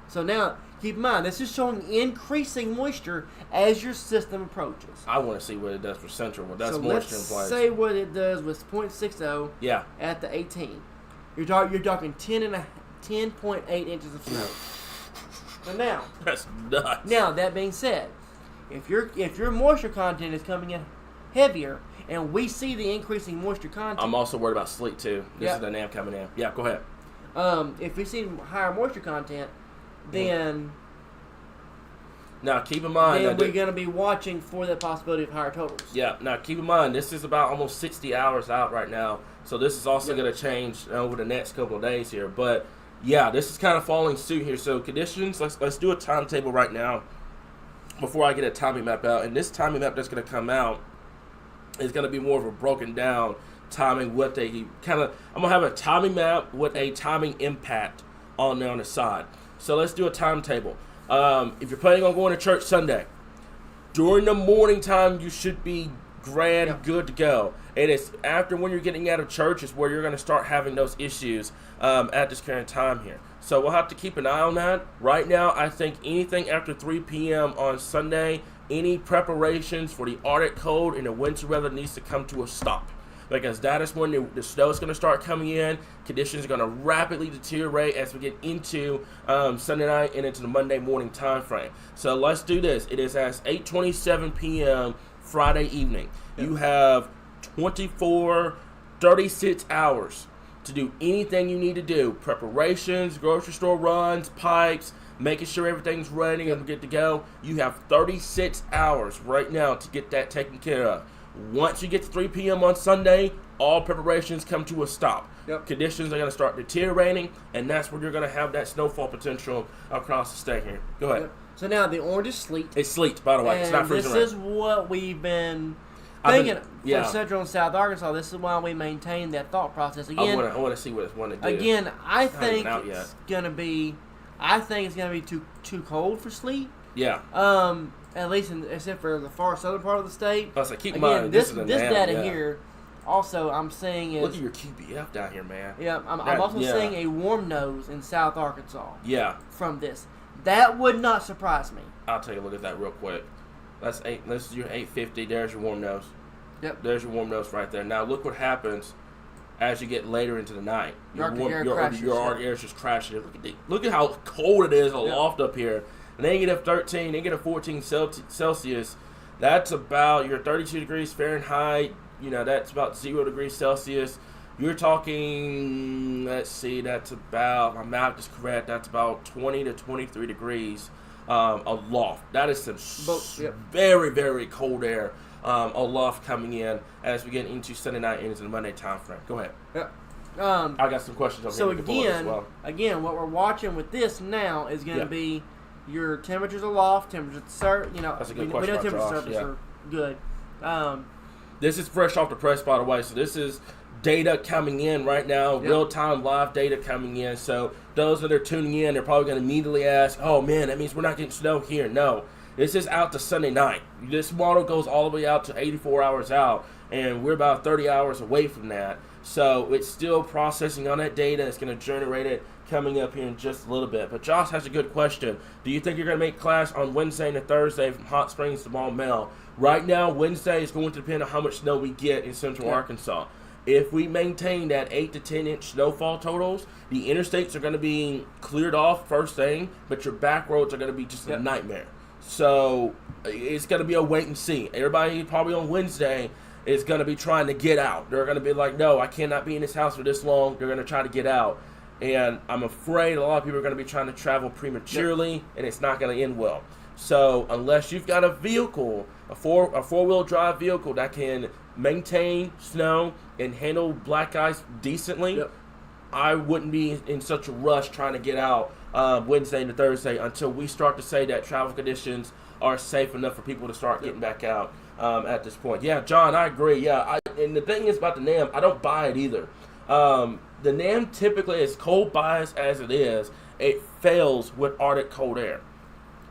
So now, keep in mind, this is showing increasing moisture as your system approaches. I want to see what it does for Central. That's moisture in place. Let's say what it does with 0.60 at the 18. You're talking 10.8 inches of snow. So now, that's nuts. Now, that being said, if your moisture content is coming in heavier, and we see the increasing moisture content, I'm also worried about sleet too. This is the NAM coming in. Yeah, go ahead. If we see higher moisture content, then now keep in mind we're going to be watching for the possibility of higher totals. Yeah. Now keep in mind this is about almost 60 hours out right now, so this is also going to change over the next couple of days here. But yeah, this is kind of following suit here. So conditions. Let's do a timetable right now before I get a timing map out. And this timing map that's going to come out It's going to be more of a broken down timing with a kind of, I'm going to have a timing map with a timing impact on the side. So let's do a timetable. If you're planning on going to church Sunday, during the morning time, you should be good to go. And it's after when you're getting out of church is where you're going to start having those issues at this current time here. So we'll have to keep an eye on that. Right now, I think anything after 3 p.m. on Sunday, any preparations for the Arctic cold and the winter weather needs to come to a stop. Because that is when the snow is going to start coming in. Conditions are going to rapidly deteriorate as we get into Sunday night and into the Monday morning time frame. So let's do this. It is at 8:27 p.m. Friday evening. You have 36 hours to do anything you need to do. Preparations, grocery store runs, pipes, making sure everything's ready and good to go. You have 36 hours right now to get that taken care of. Once you get to 3 p.m. on Sunday, all preparations come to a stop. Conditions are going to start deteriorating, and that's where you're going to have that snowfall potential across the state here. Go ahead. So now the orange is sleet. It's sleet, by the way. It's not freezing rain. This is what we've been thinking for Central and South Arkansas. This is why we maintain that thought process. Again, I want to see what it's going to do. Again, I think it's going to be too cold for sleet. Yeah. At least except for the far southern part of the state. I was like, keep in mind, this data here. Also, I'm seeing is look at your QBF down here, man. Yeah, I'm also seeing a warm nose in South Arkansas. Yeah. From this, that would not surprise me. I'll take a look at that real quick. That's This is your 850. There's your warm nose. Yep. There's your warm nose right there. Now look what happens as you get later into the night. Your Arctic air is just crashing. Look at how cold it is aloft up here. Negative 13, negative 14 Celsius. That's about your 32 degrees Fahrenheit. You know, that's about 0 degrees Celsius. You're talking, let's see, that's about, my math is correct, that's about 20 to 23 degrees aloft. That is some very, very cold air aloft coming in as we get into Sunday night and into the Monday time frame. Go ahead. Yep. I got some questions over here. So again, what we're watching with this now is going to be your temperatures aloft, temperatures at surface. You know, that's a good question. We know temperatures at surface are good. This is fresh off the press, by the way. So this is data coming in right now, real-time live data coming in. So those that are tuning in, they're probably going to immediately ask, oh, man, that means we're not getting snow here. No, this is out to Sunday night. This model goes all the way out to 84 hours out, and we're about 30 hours away from that. So it's still processing on that data. It's going to generate it coming up here in just a little bit. But Josh has a good question. Do you think you're going to make class on Wednesday and Thursday from Hot Springs to Maumelle? Right now, Wednesday is going to depend on how much snow we get in Central Arkansas. If we maintain that 8 to 10 inch snowfall totals, the interstates are going to be cleared off first thing, but your back roads are going to be just a nightmare. So it's going to be a wait and see. Everybody probably on Wednesday is going to be trying to get out. They're going to be like, no, I cannot be in this house for this long. They're going to try to get out. And I'm afraid a lot of people are going to be trying to travel prematurely, and it's not going to end well. So unless you've got a vehicle, a four-wheel drive vehicle that can maintain snow and handle black ice decently, I wouldn't be in such a rush trying to get out Wednesday and Thursday until we start to say that travel conditions are safe enough for people to start getting back out at this point. Yeah, John, I agree. Yeah, and the thing is about the NAM, I don't buy it either. The NAM typically, as cold bias as it is, it fails with Arctic cold air,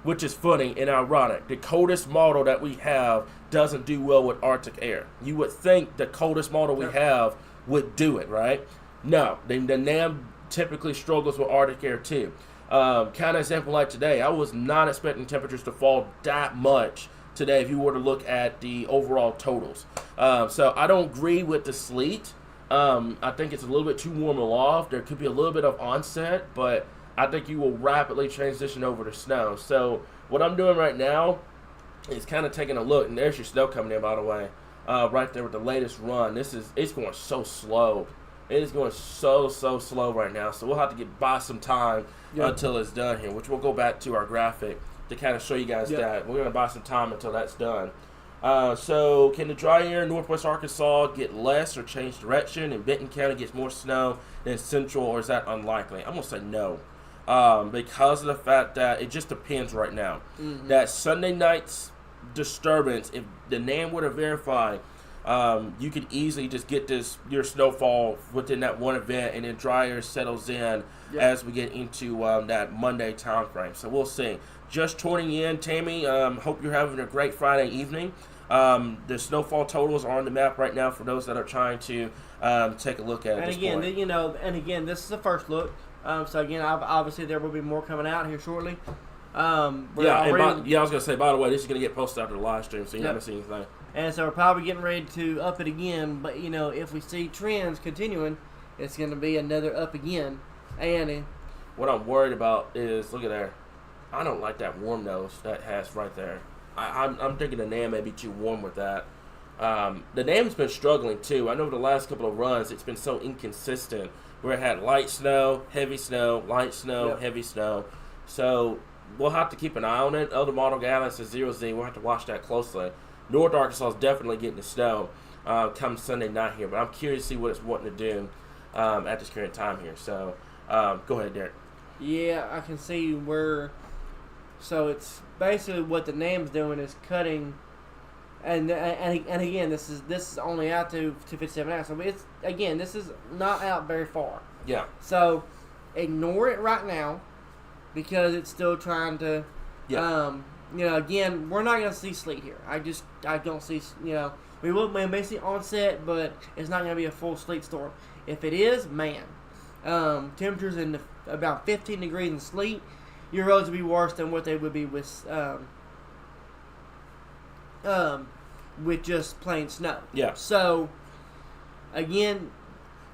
which is funny and ironic. The coldest model that we have doesn't do well with Arctic air. You would think the coldest model we have would do it, right? No, the NAM typically struggles with Arctic air too. Kind of example like today, I was not expecting temperatures to fall that much today if you were to look at the overall totals. So I don't agree with the sleet. I think it's a little bit too warm aloft. There could be a little bit of onset, but I think you will rapidly transition over to snow. So what I'm doing right now is kind of taking a look, and there's your snow coming in, by the way, right there with the latest run. It's going so slow. It is going so slow right now. So we'll have to buy some time until it's done here, which we'll go back to our graphic to kind of show you guys that. We're going to buy some time until that's done. So can the dry air in northwest Arkansas get less or change direction, and Benton County gets more snow than central, or is that unlikely? I'm going to say no. Because of the fact that it just depends right now. That Sunday night's disturbance, if the NAM were to verify you could easily just get your snowfall within that one event, and then drier settles in as we get into that Monday time frame. So we'll see. Just tuning in, Tammy. Hope you're having a great Friday evening. The snowfall totals are on the map right now for those that are trying to take a look at it. And again, this is the first look. So again, obviously there will be more coming out here shortly. I was gonna say, by the way, this is gonna get posted after the live stream, so you haven't seen anything. And so we're probably getting ready to up it again. But if we see trends continuing, it's gonna be another up again. And what I'm worried about is, look at there. I don't like that warm nose that has right there. I'm thinking the NAM may be too warm with that. The NAM's been struggling too. I know the last couple of runs it's been so inconsistent, where it had light snow, heavy snow, light snow, heavy snow. So we'll have to keep an eye on it. Other model guidance is 0Z. We'll have to watch that closely. North Arkansas is definitely getting the snow come Sunday night here, but I'm curious to see what it's wanting to do at this current time here. So go ahead, Derek. Yeah, I can see where. So it's basically what the NAM's doing is cutting, and again this is only out to 257 hours. So this is not out very far. Yeah. So ignore it right now because it's still trying to. Yeah. Again, we're not gonna see sleet here. I don't see. We may see onset, but it's not gonna be a full sleet storm. If it is, man, temperatures in about 15 degrees in sleet. Your roads will be worse than what they would be with just plain snow. Yeah. So, again,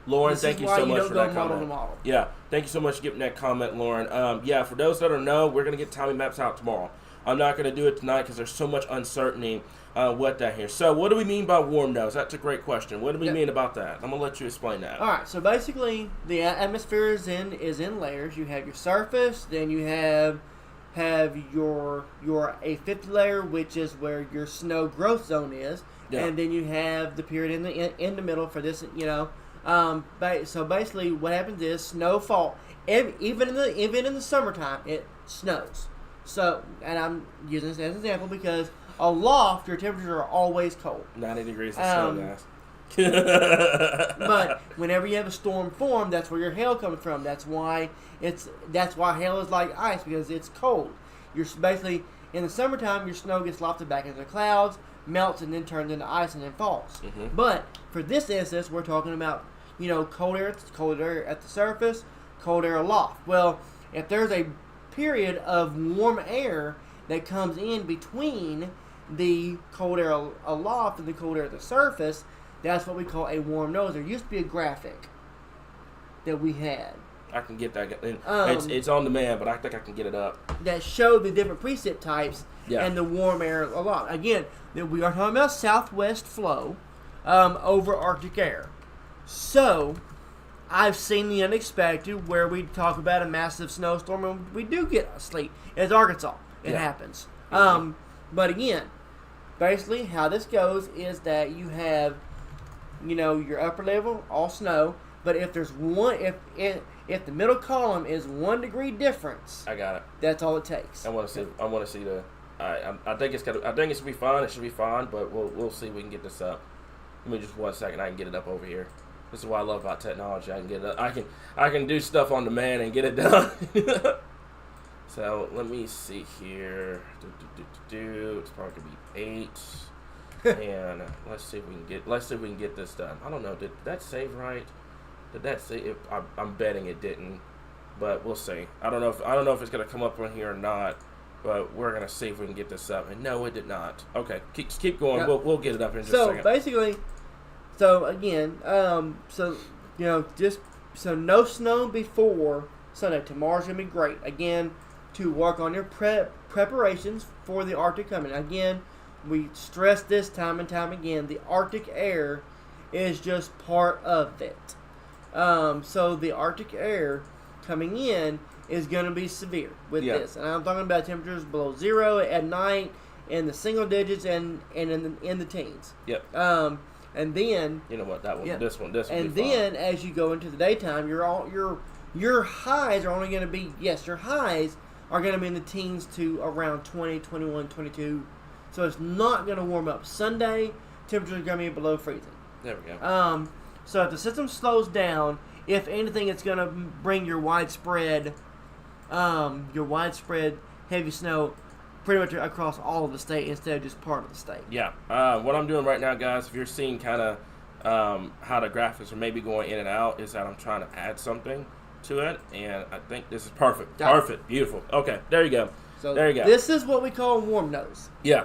Lauren, thank you so much for that comment. Model. Yeah, thank you so much for giving that comment, Lauren. For those that don't know, we're going to get timing maps out tomorrow. I'm not going to do it tonight because there's so much uncertainty with that here. So what do we mean by warm nose? That's a great question. What do we mean about that? I'm going to let you explain that. All right, so basically the atmosphere is in layers. You have your surface, then you have your A50 layer, which is where your snow growth zone is, and then you have the period in the middle for this, so basically what happens is snowfall, even in the summertime, it snows. So, and I'm using this as an example because aloft, your temperatures are always cold. 90 degrees of snow, guys. But whenever you have a storm form, that's where your hail comes from. That's why hail is like ice, because it's cold. You're basically, in the summertime, your snow gets lofted back into the clouds, melts, and then turns into ice and then falls. Mm-hmm. But for this instance, we're talking about, cold air at the surface, cold air aloft. Well, if there's a period of warm air that comes in between the cold air aloft and the cold air at the surface, that's what we call a warm nose. There used to be a graphic that we had. I can get that. It's on demand, but I think I can get it up. That showed the different precip types and the warm air aloft. Again, we are talking about southwest flow over Arctic air. So, I've seen the unexpected where we talk about a massive snowstorm and we do get a sleet. It's Arkansas. It happens. Mm-hmm. But again, basically how this goes is that you have, your upper level, all snow. But if there's if the middle column is 1 degree difference, I got it. That's all it takes. I want to see the. I think it's gonna be fine. It should be fine, but we'll see if we can get this up. Give me just 1 second. I can get it up over here. This is what I love about technology. I can get it. I can do stuff on demand and get it done. So let me see here. It's probably gonna be 8. And let's see if we can get this done. I don't know. Did that save right? Did that save? I'm betting it didn't, but we'll see. I don't know if it's gonna come up on here or not. But we're gonna see if we can get this up. And no, it did not. Okay, keep going. Yep. We'll get it up in just a second. So basically. So again, so no snow before Sunday. Tomorrow's gonna be great. Again, to work on your preparations for the Arctic coming. Again, we stress this time and time again. The Arctic air is just part of it. So the Arctic air coming in is gonna be severe with this, and I'm talking about temperatures below 0 at night, in the single digits, and in the teens. Yep. And then you know what, this one. And then as you go into the daytime, your highs are only going to be your highs are going to be in the teens to around 20, 21, 22. So it's not going to warm up. Sunday temperatures are going to be below freezing. There we go. So if the system slows down, if anything, it's going to bring your widespread heavy snow pretty much across all of the state instead of just part of the state. Yeah. What I'm doing right now, guys, if you're seeing kind of how the graphics are maybe going in and out, is that I'm trying to add something to it, and I think this is perfect. Perfect. Beautiful. Okay, there you go. So there you go. This is what we call warm nose. Yeah.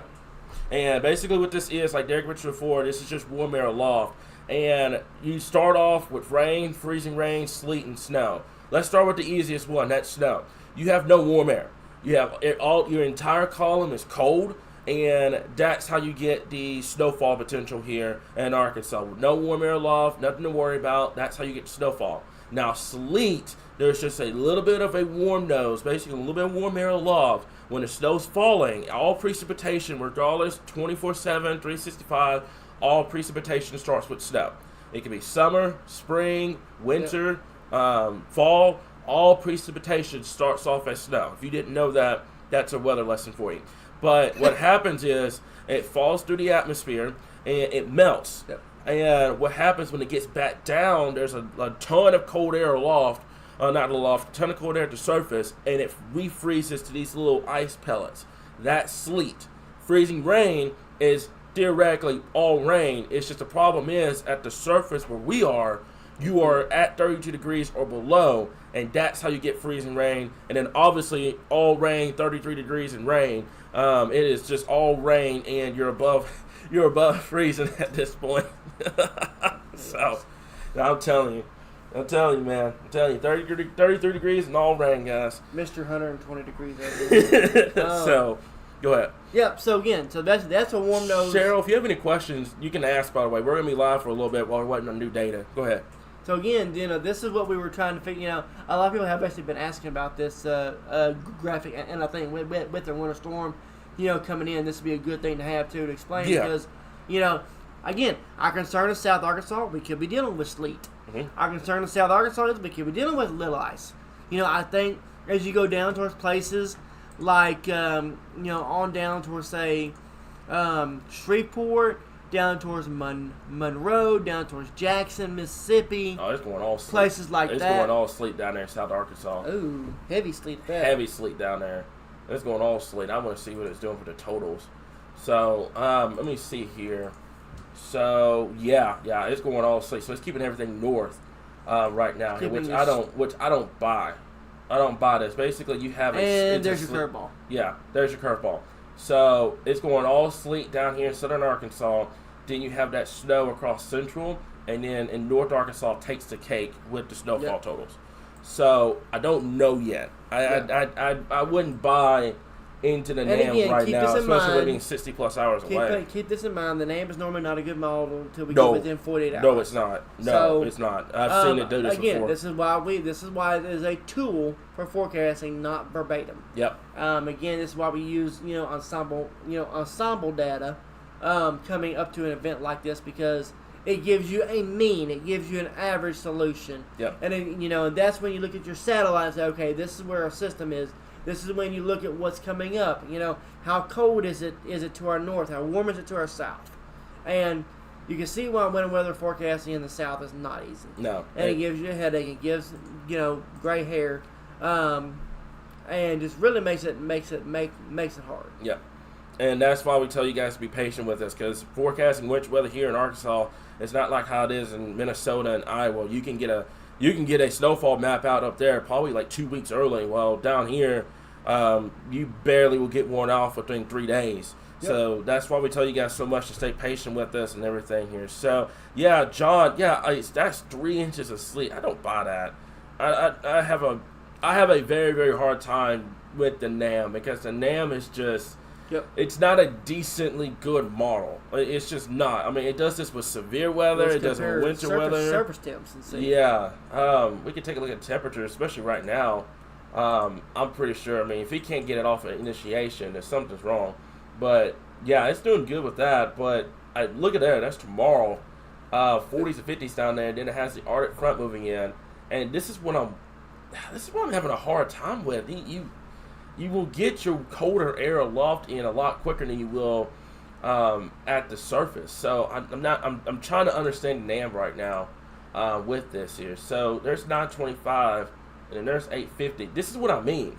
And basically what this is, like Derek mentioned before, this is just warm air aloft. And you start off with rain, freezing rain, sleet, and snow. Let's start with the easiest one, that's snow. You have no warm air. You have your entire column is cold, and that's how you get the snowfall potential here in Arkansas. With no warm air aloft, nothing to worry about, that's how you get snowfall. Now, sleet, there's just a little bit of a warm nose, basically a little bit of warm air aloft. When the snow's falling, all precipitation, regardless, 24/7, 365, all precipitation starts with snow. It can be summer, spring, winter, fall. All precipitation starts off as snow. If you didn't know that, that's a weather lesson for you. But what happens is it falls through the atmosphere and it melts. Yep. And what happens when it gets back down, there's a ton of cold air aloft, not aloft, a ton of cold air at the surface, and it refreezes to these little ice pellets. That's sleet. Freezing rain is theoretically all rain. It's just the problem is at the surface where we are, you are at 32 degrees or below, and that's how you get freezing rain. And then obviously all rain, 33 degrees and rain. It is just all rain, and you're above freezing at this point. So I'm telling you, man. I'm telling you, 33 degrees and all rain, guys. Mr. 120 degrees. So, go ahead. Yep. So again, that's a warm nose. Cheryl, if you have any questions, you can ask. By the way, we're gonna be live for a little bit while we're waiting on new data. Go ahead. So again, this is what we were trying to figure. A lot of people have actually been asking about this graphic, and I think with the winter storm, coming in, this would be a good thing to have too to explain because, again, our concern in South Arkansas, we could be dealing with sleet. Mm-hmm. Our concern in South Arkansas is we could be dealing with little ice. I think as you go down towards places like, on down towards, say, Shreveport, down towards Monroe, down towards Jackson, Mississippi. Oh, it's going all sleet. Places like it's that. It's going all sleet down there in South Arkansas. Ooh, heavy sleet there. Heavy sleet down there. It's going all sleet. I want to see what it's doing for the totals. So, let me see here. So, yeah, it's going all sleet. So it's keeping everything north right now, which I don't buy. I don't buy this. Basically, you have and there's your curveball. Yeah, there's your curveball. So it's going all sleet down here in southern Arkansas. Then you have that snow across central, and then in North Arkansas takes the cake with the snowfall totals. So I don't know yet. I wouldn't buy into the NAM right now, especially with being 60 plus hours away. Keep this in mind. The NAM is normally not a good model until we get within 48 hours. No, it's not. No, it's not. I've seen it do this before. This is why it is a tool for forecasting, not verbatim. Yep. Again, this is why we use ensemble data coming up to an event like this because it gives you a mean, it gives you an average solution. Yep. And then that's when you look at your satellite and say, okay, this is where our system is. This is when you look at what's coming up. How cold is it to our north? How warm is it to our south? And you can see why winter weather forecasting in the south is not easy. No. And it gives you a headache. It gives gray hair, and just really makes it hard. Yeah. And that's why we tell you guys to be patient with us, because forecasting winter weather here in Arkansas is not like how it is in Minnesota and Iowa. You can get a snowfall map out up there probably like 2 weeks early. Well, down here, you barely will get one off within 3 days. Yep. So that's why we tell you guys so much to stay patient with us and everything here. So, yeah, John, that's 3 inches of sleet. I don't buy that. I have a very, very hard time with the NAM because the NAM is just... Yep. It's not a decently good model. It's just not. I mean, it does this with severe weather. It does it with winter weather. Surface temps and see. Yeah. We can take a look at temperature, especially right now. I'm pretty sure. I mean, if he can't get it off at initiation, then something's wrong. But yeah, it's doing good with that. But look at that. That's tomorrow. 40s and 50s down there. And then it has the Arctic front moving in. And this is what I'm having a hard time with. You will get your colder air aloft in a lot quicker than you will at the surface. So I'm trying to understand NAM right now with this here. So there's 925 and then there's 850. This is what I mean.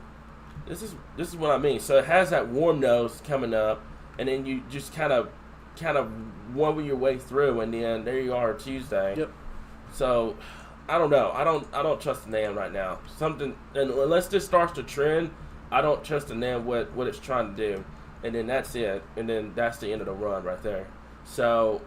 This is what I mean. So it has that warm nose coming up, and then you just kind of wobble your way through, and then there you are Tuesday. Yep. So I don't know. I don't trust the NAM right now. Something, and unless this starts to trend, I don't trust the NAM what it's trying to do, and then that's it, and then that's the end of the run right there. So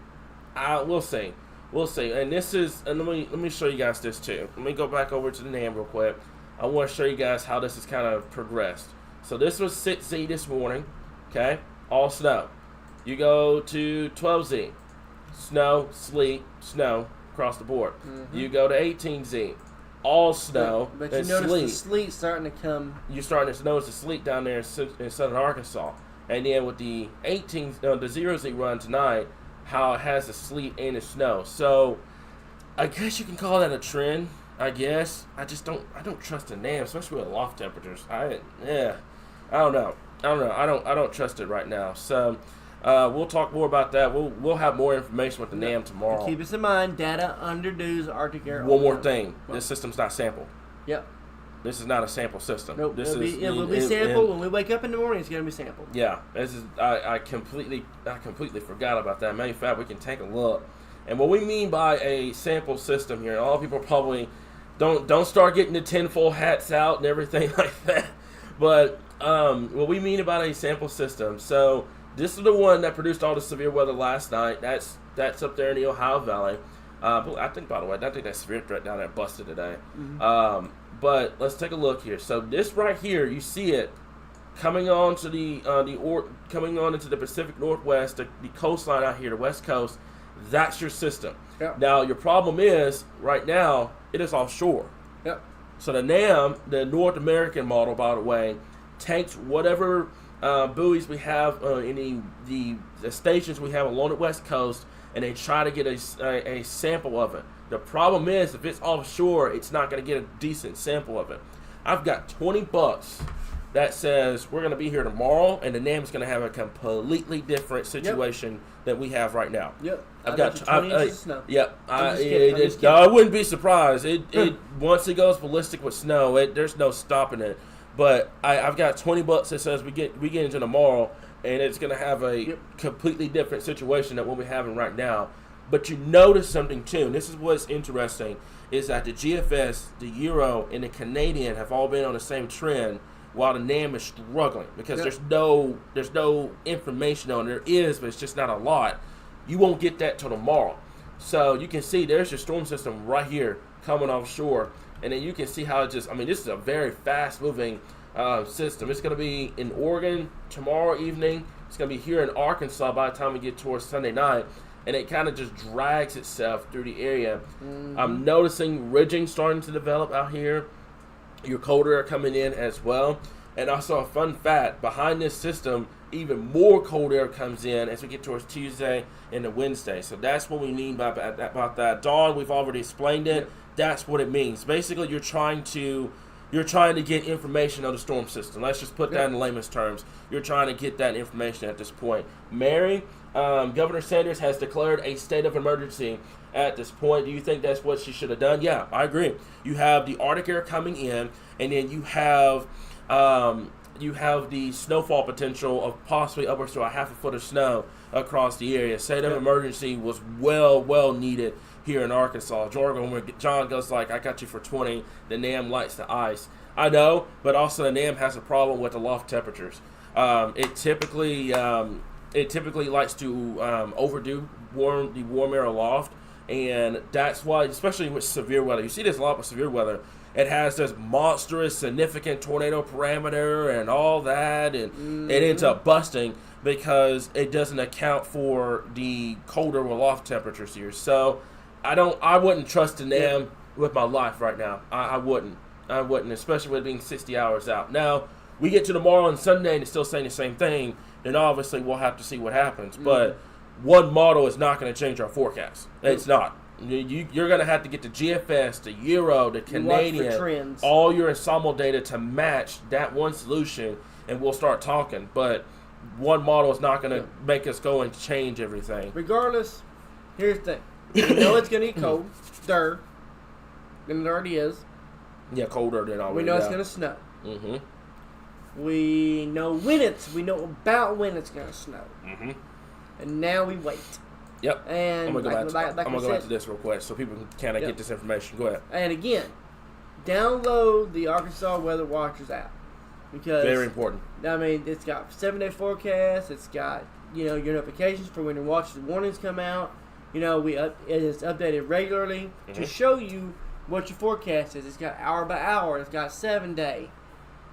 we'll see. We'll see. And this is, and let me show you guys this too. Let me go back over to the NAM real quick. I want to show you guys how this has kind of progressed. So this was 6Z this morning, okay? All snow. You go to 12Z, snow, sleet, snow across the board. Mm-hmm. You go to 18Z, all snow but and you notice sleet. the sleet starting to come. You're starting to notice the sleet down there in southern Arkansas. And then with the the 0Z run tonight, how it has the sleet and the snow. So I guess you can call that a trend. I guess I don't trust the NAM, especially with loft temperatures. I don't know. I don't trust it right now. So we'll talk more about that. We'll have more information with the NAM tomorrow. And keep this in mind. Data underdues Arctic air. One more thing. This system's not sampled. Yep. This is not a sample system. Nope. This it will be sampled when we wake up in the morning. It's going to be sampled. Yeah. This is I completely forgot about that. Matter of fact, we can take a look. And what we mean by a sample system here, and all people probably don't start getting the tinfoil hats out and everything like that. But what we mean about a sample system, so this is the one that produced all the severe weather last night. That's up there in the Ohio Valley. I think, by the way, I think that severe threat down there busted today. Mm-hmm. But let's take a look here. So this right here, you see it coming on to coming on into the Pacific Northwest, the coastline out here, the West Coast. That's your system. Yep. Now your problem is right now it is offshore. Yep. So the NAM, the North American model, by the way, takes whatever buoys we have in the stations we have along the West Coast, and they try to get a sample of it. The problem is if it's offshore, it's not going to get a decent sample of it. I've got $20 that says we're going to be here tomorrow, and the NAM is going to have a completely different situation than we have right now. Yep. I've got 20 inches of snow. Yep. I wouldn't be surprised. It once it goes ballistic with snow, there's no stopping it. But I've got $20 that says we get into tomorrow, and it's going to have a completely different situation than what we're having right now. But you notice something too, and this is what's interesting, is that the GFS, the Euro, and the Canadian have all been on the same trend, while the NAM is struggling because there's no information on it. There is, but it's just not a lot. You won't get that till tomorrow. So you can see there's your storm system right here coming offshore, and then you can see how this is a very fast-moving system. It's going to be in Oregon tomorrow evening. It's going to be here in Arkansas by the time we get towards Sunday night, and it kind of just drags itself through the area. Mm-hmm. I'm noticing ridging starting to develop out here. Your cold air coming in as well. And also a fun fact, behind this system, even more cold air comes in as we get towards Tuesday and the Wednesday. So that's what we mean about that. Dawn, we've already explained it. That's what it means. Basically, you're trying to get information on the storm system. Let's just put that in layman's terms. You're trying to get that information at this point. Mary, Governor Sanders has declared a state of emergency at this point. Do you think that's what she should have done? Yeah, I agree. You have the Arctic air coming in, and then you have the snowfall potential of possibly upwards to a half a foot of snow across the area. State of emergency was well needed here in Arkansas. John goes like, I got you for 20. The NAM lights the ice. I know, but also the NAM has a problem with the loft temperatures. It typically likes to overdo the warm air aloft, and that's why, especially with severe weather, you see this a lot with severe weather. It has this monstrous, significant tornado parameter and all that, and it ends up busting because it doesn't account for the colder aloft temperatures here. So I wouldn't trust the NAM with my life right now. I wouldn't, especially with it being 60 hours out. Now, we get to tomorrow and Sunday and it's still saying the same thing, then obviously we'll have to see what happens. But one model is not going to change our forecast. It's not. You're going to have to get the GFS, the Euro, the Canadian, all your ensemble data to match that one solution, and we'll start talking. But one model is not going to make us go and change everything. Regardless, here's the thing. We know it's going to get cold, and it already is. Yeah, colder than already. We know it's going to snow. Mm-hmm. We know about when it's going to snow. Mm-hmm. And now we wait. Yep. And I'm going to go back to this real quick so people can kind of get this information. Go ahead. And again, download the Arkansas Weather Watchers app. Because, very important. I mean, it's got 7-day forecast. It's got, your notifications for when your watches warnings come out. It is updated regularly to show you what your forecast is. It's got hour by hour. It's got 7-day.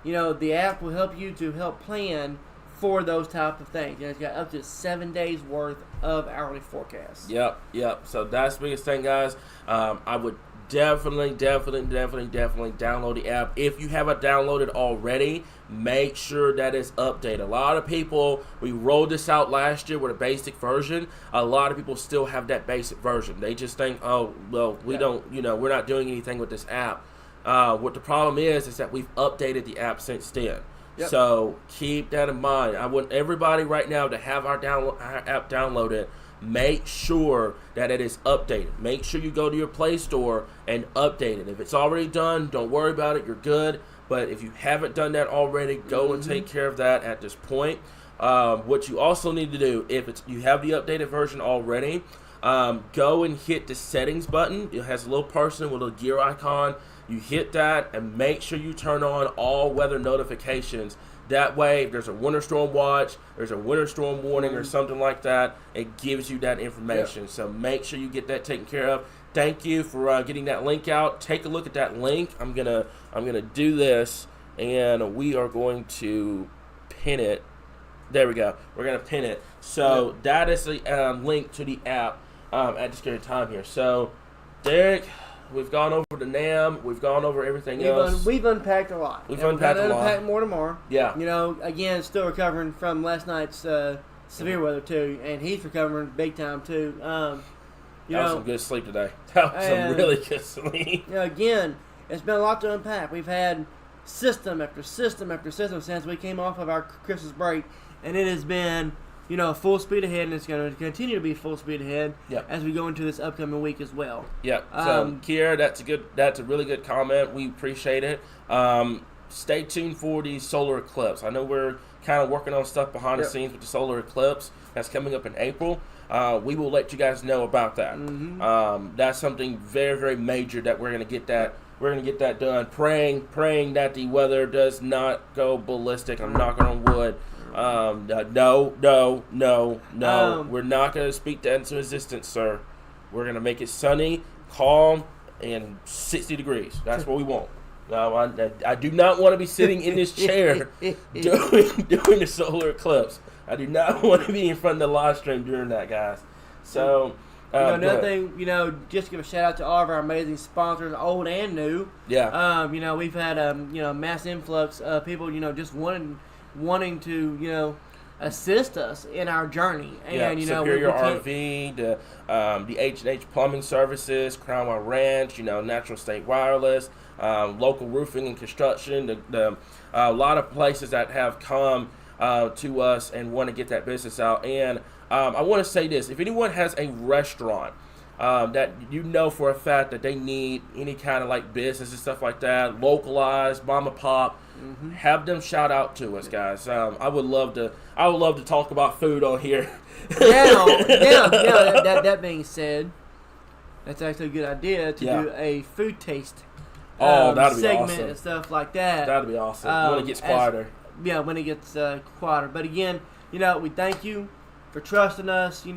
The app will help you to help plan for those type of things. It's got up to 7 days worth of hourly forecasts. Yep. So that's the biggest thing, guys. I would definitely download the app. If you haven't downloaded already, make sure that it's updated. A lot of people, we rolled this out last year with a basic version. A lot of people still have that basic version. They just think, oh, well, we don't, we're not doing anything with this app. What the problem is that we've updated the app since then. Yep. So keep that in mind. I want everybody right now to have our app downloaded. Make sure that it is updated. Make sure you go to your Play Store and update it. If it's already done, don't worry about it. You're good. But if you haven't done that already, go and take care of that at this point. What you also need to do, if you have the updated version already, go and hit the settings button. It has a little person with a gear icon. You hit that and make sure you turn on all weather notifications. That way, if there's a winter storm watch, there's a winter storm warning or something like that, it gives you that information. So make sure you get that taken care of. Thank you for getting that link out. Take a look at that link. I'm gonna do this, and we are going to pin it. There we go. We're gonna pin it. So that is the link to the app at this current time here. So, Derek, we've gone over the NAM. We've gone over everything else. We've unpacked a lot. We've unpacked a lot. Unpack more tomorrow. Yeah. Again, still recovering from last night's severe weather too, and he's recovering big time too. That was some good sleep today. That was some really good sleep. Again, it's been a lot to unpack. We've had system after system after system since we came off of our Christmas break, and it has been full speed ahead, and it's going to continue to be full speed ahead as we go into this upcoming week as well. Yeah. So, Kiera, that's a really good comment. We appreciate it. Stay tuned for the solar eclipse. I know we're kind of working on stuff behind the scenes with the solar eclipse that's coming up in April. We will let you guys know about that. Mm-hmm. That's something very, very major that we're going to get that. We're going to get that done. Praying that the weather does not go ballistic. I'm knocking on wood. No. We're not going to speak that into existence, sir. We're going to make it sunny, calm, and 60 degrees. That's what we want. No, I do not want to be sitting in this chair doing the solar eclipse. I do not want to be in front of the live stream during that, guys. So, another thing, just give a shout out to all of our amazing sponsors, old and new. Yeah. We've had mass influx of people, just wanting to, assist us in our journey. And Superior RV, the H&H Plumbing Services, Crownwell Ranch, Natural State Wireless, local roofing and construction, a lot of places that have come to us and want to get that business out. And I want to say this: if anyone has a restaurant that for a fact that they need any kind of like business and stuff like that, localized, mom and pop, have them shout out to us, guys. I would love to talk about food on here. That being said, that's actually a good idea to do a food taste. That'd be segment awesome. And stuff like that. That'd be awesome when it gets quieter. When it gets quieter. But again, we thank you for trusting us. We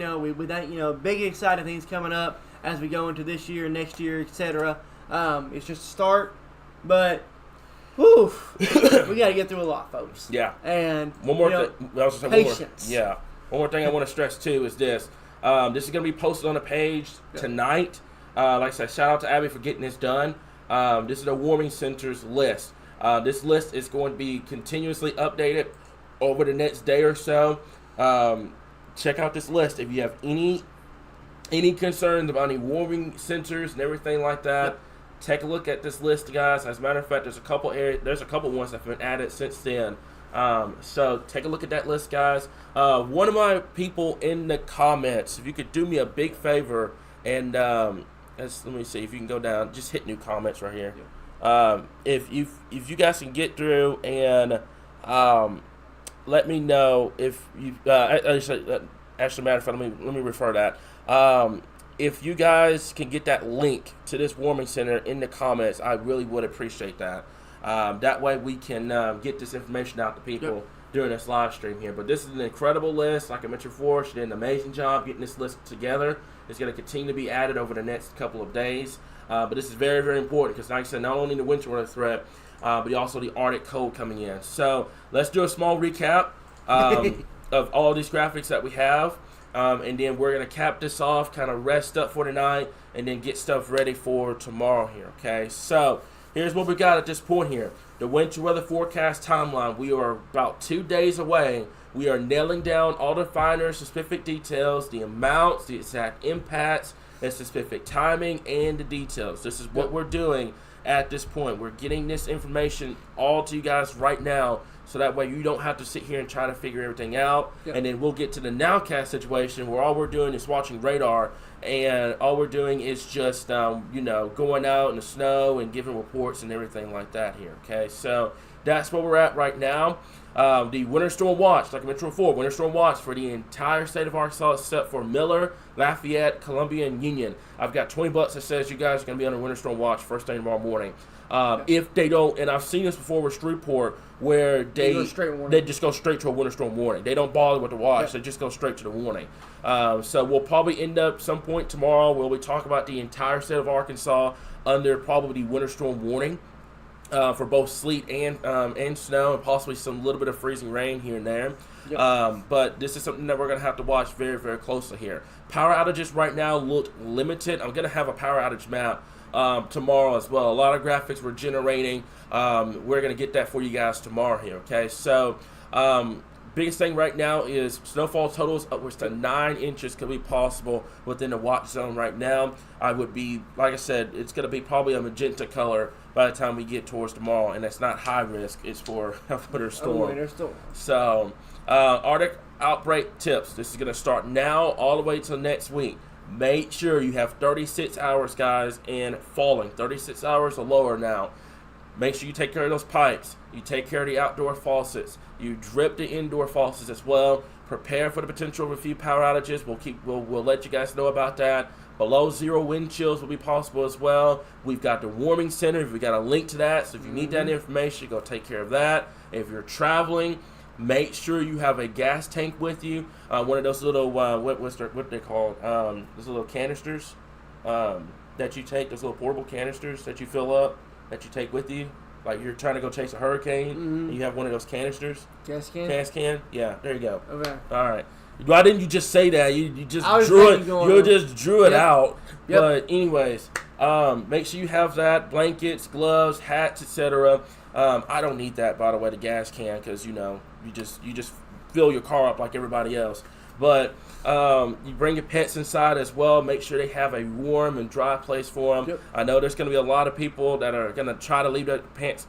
thank big exciting things coming up as we go into this year, next year, etc. It's just a start, but we got to get through a lot, folks. Yeah. And one more thing. Patience. One more thing I want to stress too is this. This is going to be posted on the page tonight. Like I said, shout out to Abby for getting this done. This is a warming centers list. This list is going to be continuously updated over the next day or so. Check out this list if you have any concerns about any warming centers and everything like that. Take a look at this list, guys. As a matter of fact, there's a couple ones that have been added since then. So take a look at that list, guys. One of my people in the comments, if you could do me a big favor, and let me see if you can go down, just hit new comments right here. If you guys can get through and let me know if you actually matter of fact, let me refer that. If you guys can get that link to this warming center in the comments, I really would appreciate that. That way we can get this information out to people during this live stream here. But this is an incredible list. Like I mentioned before, she did an amazing job getting this list together. It's going to continue to be added over the next couple of days. But this is very, very important because, like I said, not only the winter weather threat, but also the Arctic cold coming in. So let's do a small recap of all these graphics that we have. And then we're going to cap this off, kind of rest up for tonight, and then get stuff ready for tomorrow here, okay? So here's what we got at this point here. The winter weather forecast timeline. We are about 2 days away. We are nailing down all the finer specific details, the amounts, the exact impacts, the specific timing, and the details. This is what we're doing at this point. We're getting this information all to you guys right now, so that way you don't have to sit here and try to figure everything out. And then we'll get to the nowcast situation where all we're doing is watching radar, and all we're doing is just going out in the snow and giving reports and everything like that here. Okay, so that's where we're at right now. The winter storm watch, like I mentioned before, winter storm watch for the entire state of Arkansas except for Miller, Lafayette, Columbia, and Union. I've got $20 that says you guys are going to be on a winter storm watch first thing tomorrow morning. If they don't, and I've seen this before with Shreveport, where they just go straight to a winter storm warning. They don't bother with the watch; they just go straight to the warning. So we'll probably end up some point tomorrow where we talk about the entire state of Arkansas under probably winter storm warning for both sleet and snow, and possibly some little bit of freezing rain here and there. But this is something that we're going to have to watch very, very closely here. Power outages right now look limited. I'm going to have a power outage map tomorrow as well. A lot of graphics we're generating. We're going to get that for you guys tomorrow here, okay? So biggest thing right now is snowfall totals upwards to 9 inches could be possible within the watch zone right now. I would be, like I said, it's going to be probably a magenta color by the time we get towards tomorrow, and that's not high risk. It's for a winter storm. So Arctic outbreak tips. This is going to start now all the way till next week. Make sure you have 36 hours, guys, and falling. 36 hours or lower now. Make sure you take care of those pipes. You take care of the outdoor faucets. You drip the indoor faucets as well. Prepare for the potential of a few power outages. We'll let you guys know about that. Below zero wind chills will be possible as well. We've got the warming center. We've got a link to that. So if you need that information, go take care of that. If you're traveling, make sure you have a gas tank with you. One of those little what they called? Those little canisters that you take. Those little portable canisters that you fill up, that you take with you. Like you're trying to go chase a hurricane, and you have one of those canisters. Gas can? Gas can? Yeah, there you go. Okay. All right. Why didn't you just say that? You just drew it. You just drew it out. But anyways, make sure you have that: blankets, gloves, hats, etc. I don't need that, by the way, the gas can, because you just fill your car up like everybody else. But you bring your pets inside as well. Make sure they have a warm and dry place for them. I know there's going to be a lot of people that are going to try to leave their pets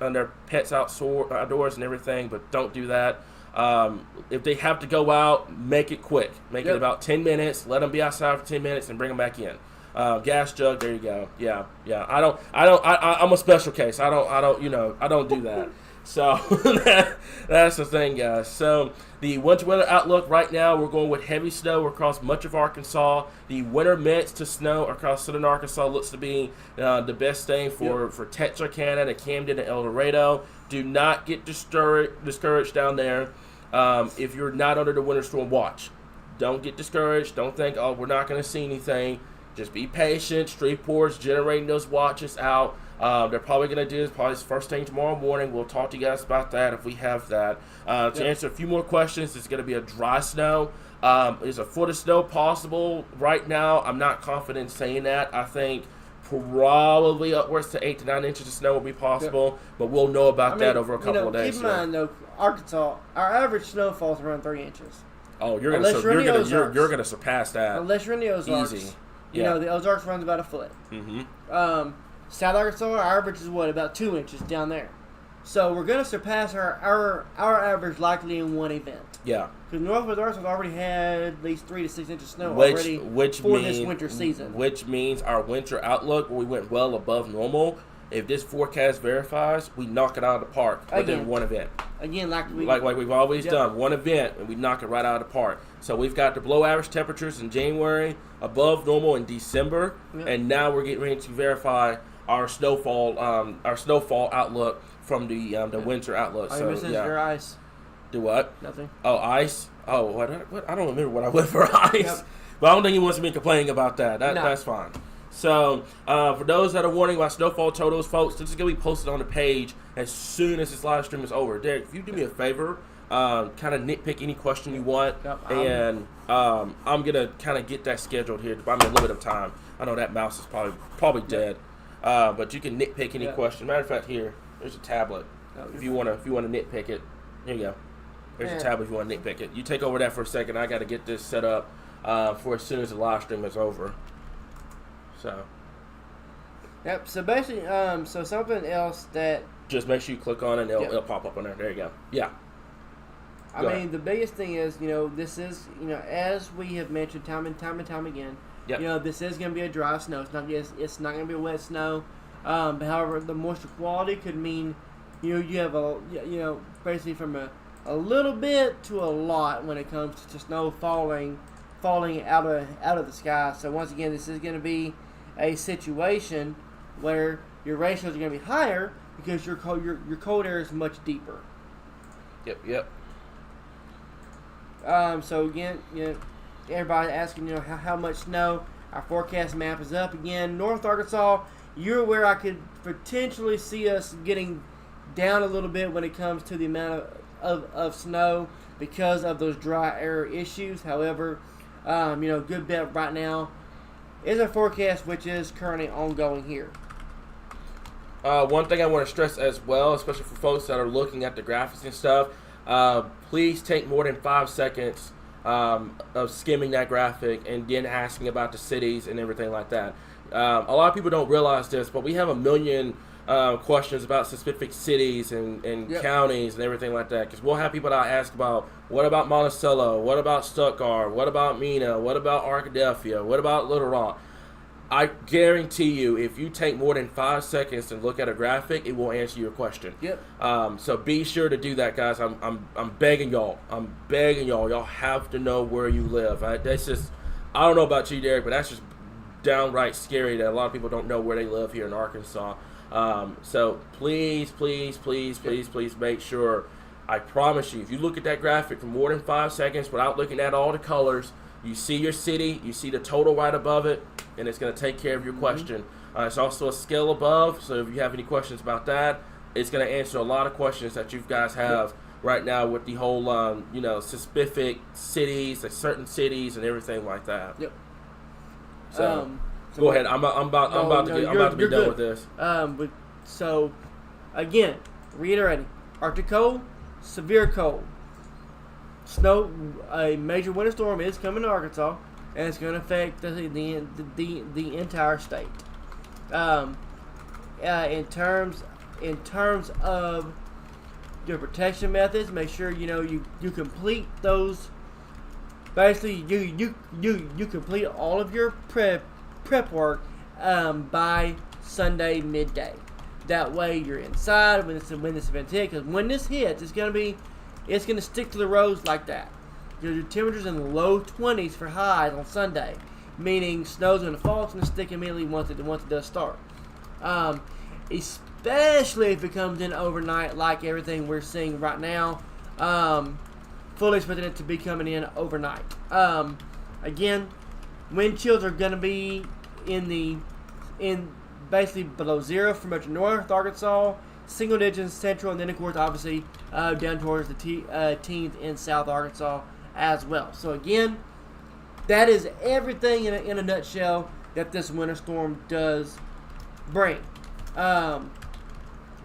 outdoors and everything, but don't do that. If they have to go out, make it quick. Make it about 10 minutes. Let them be outside for 10 minutes and bring them back in. Gas jug. There you go. Yeah. I'm a special case. I don't do that. So that's the thing, guys. So the winter weather outlook right now, we're going with heavy snow across much of Arkansas. The winter mix to snow across southern Arkansas looks to be the best thing for Texarkana, to Camden, and El Dorado. Do not get discouraged down there if you're not under the winter storm watch. Don't get discouraged. Don't think, oh, we're not going to see anything. Just be patient. Shreveport's generating those watches out. They're probably going to do this probably first thing tomorrow morning. We'll talk to you guys about that if we have that. To answer a few more questions, it's going to be a dry snow. Is a foot of snow possible right now? I'm not confident in saying that. I think probably upwards to 8 to 9 inches of snow will be possible, but we'll know about that over a couple of days. Keep in mind, though, Arkansas, our average snowfall is around 3 inches. Oh, you're gonna surpass that. Unless you're in the Ozarks. Easy. The Ozarks runs about a foot. South Arkansas, our average is about 2 inches down there. So we're going to surpass our average likely in one event. Yeah. Because Northwest Arkansas already had at least 3 to 6 inches of snow which for this winter season. Which means our winter outlook, we went well above normal. If this forecast verifies, we knock it out of the park within one event. Again, like we've always done, one event, and we knock it right out of the park. So we've got the below average temperatures in January, above normal in December, and now we're getting ready to verify our snowfall outlook from the winter outlook. Are you missing your ice? Do what? Nothing. Oh, ice. Oh, what? I don't remember what I went for ice. Yep. But I don't think he wants me complaining about that. That's fine. So, for those that are wondering about snowfall totals, folks, this is going to be posted on the page as soon as this live stream is over. Derek, if you do me a favor, kind of nitpick any question you want, and I'm going to kind of get that scheduled here to buy me a little bit of time. I know that mouse is probably dead, but you can nitpick any question. Matter of fact, there's a tablet. If you want to nitpick it, here you go. There's a tablet if you want to nitpick it. You take over that for a second. I got to get this set up for as soon as the live stream is over. So. Yep. So basically, so something else that. Just make sure you click on it and it'll pop up on there. There you go. Yeah. I mean, the biggest thing is, this is, as we have mentioned time and time again, this is going to be a dry snow. It's not going to be a wet snow. But however, the moisture quality could mean, you have basically from a little bit to a lot when it comes to snow falling out of the sky. So once again, this is going to be a situation where your ratios are going to be higher because your cold air is much deeper. Yep. So again, everybody asking, how much snow. Our forecast map is up again. North Arkansas, you're where I could potentially see us getting down a little bit when it comes to the amount of snow because of those dry air issues. However, good bet right now is a forecast which is currently ongoing here. One thing I want to stress as well, especially for folks that are looking at the graphics and stuff, please take more than 5 seconds of skimming that graphic and then asking about the cities and everything like that. A lot of people don't realize this, but we have a million questions about specific cities and counties and everything like that. Because we'll have people that ask about, what about Monticello? What about Stuttgart? What about Mena? What about Arkadelphia? What about Little Rock? I guarantee you, if you take more than 5 seconds and look at a graphic, it will answer your question. Yep. So be sure to do that, guys. I'm begging y'all. Y'all have to know where you live. That's just, I don't know about you, Derek, but that's just downright scary that a lot of people don't know where they live here in Arkansas. So please make sure. I promise you, if you look at that graphic for more than 5 seconds without looking at all the colors, you see your city, you see the total right above it, and it's going to take care of your question. It's also a scale above, so if you have any questions about that, it's going to answer a lot of questions that you guys have right now with the whole, specific cities, like certain cities and everything like that. Yep. So go ahead. I'm about to be done with this. So again, reiterating, Arctic cold, severe cold. Snow, a major winter storm is coming to Arkansas, and it's going to affect the entire state. In terms of your protection methods, make sure you complete those. Basically, you complete all of your prep work by Sunday midday. That way, you're inside when this event hits. Because when this hits, it's going to stick to the roads like that. Your temperatures in the low 20s for highs on Sunday, meaning snow's going to fall. It's going to stick immediately once it does start. Especially if it comes in overnight, like everything we're seeing right now. Fully expecting it to be coming in overnight. Again, wind chills are going to be in basically below zero for much of North Arkansas. Single digits central, and then of course obviously down towards the teens in South Arkansas as well. So again, that is everything in a nutshell that this winter storm does bring.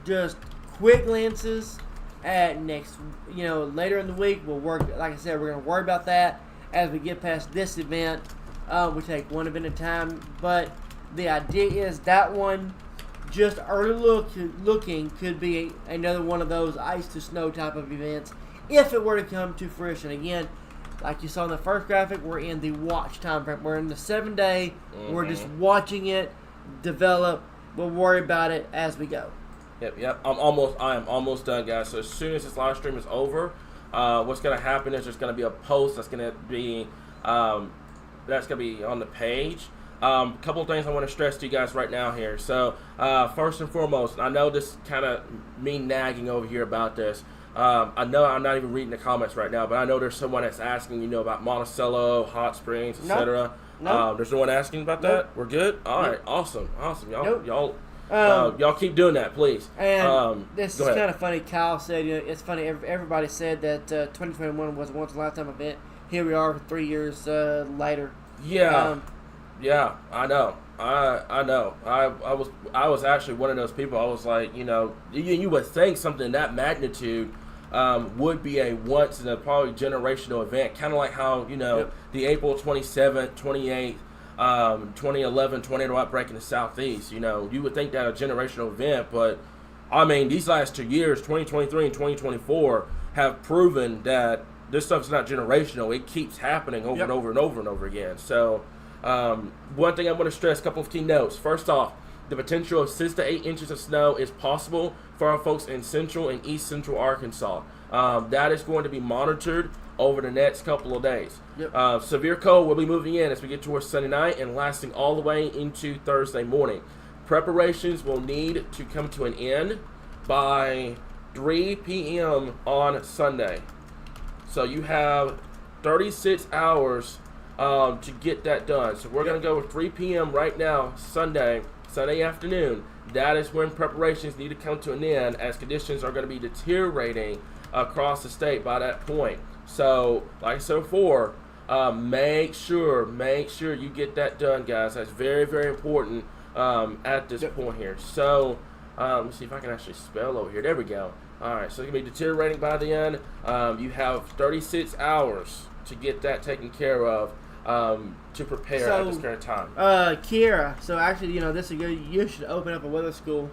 Just quick glances at next, later in the week we'll work. Like I said, we're going to worry about that as we get past this event. We take one event at a time, but the idea is that one just early looking could be another one of those ice to snow type of events if it were to come to fruition. Again, like you saw in the first graphic, we're in the watch time frame. We're in the 7-day. We're just watching it develop. We'll worry about it as we go. Yep. I am almost done, guys. So as soon as this live stream is over, what's going to happen is there's going to be a post that's going to be on the page. Couple of things I want to stress to you guys right now here. So first and foremost, I know this kind of me nagging over here about this. I know I'm not even reading the comments right now, but I know there's someone that's asking, about Monticello, Hot Springs, etc. Nope. There's no one asking about that. We're good. All right, awesome. Y'all keep doing that, please. And this is kind of funny. Kyle said, it's funny. Everybody said that 2021 was a once in a lifetime event. Here we are, 3 years later. Yeah, I know. I know. I was actually one of those people. I was like, you would think something that magnitude would be a once in a probably generational event, kind of like how the April 27th, 28th, 2011 tornado outbreak in the Southeast. You would think that a generational event, but I mean these last 2 years, 2023 and 2024, have proven that this stuff's not generational. It keeps happening over and over and over and over again. So. One thing I want to stress, a couple of key notes. First off, the potential of 6 to 8 inches of snow is possible for our folks in central and east central Arkansas. That is going to be monitored over the next couple of days. Severe cold will be moving in as we get towards Sunday night and lasting all the way into Thursday morning. Preparations will need to come to an end by 3 p.m. on Sunday. So you have 36 hours to get that done. So we're going to go with 3 p.m. right now, Sunday afternoon. That is when preparations need to come to an end, as conditions are going to be deteriorating across the state by that point. So, like I said before, make sure you get that done, guys. That's very, very important at this point here. So, let's see if I can actually spell over here. There we go. All right, so it's going to be deteriorating by the end. You have 36 hours to get that taken care of. To prepare at this current time. Kiera, so actually, this is good. You should open up a weather school.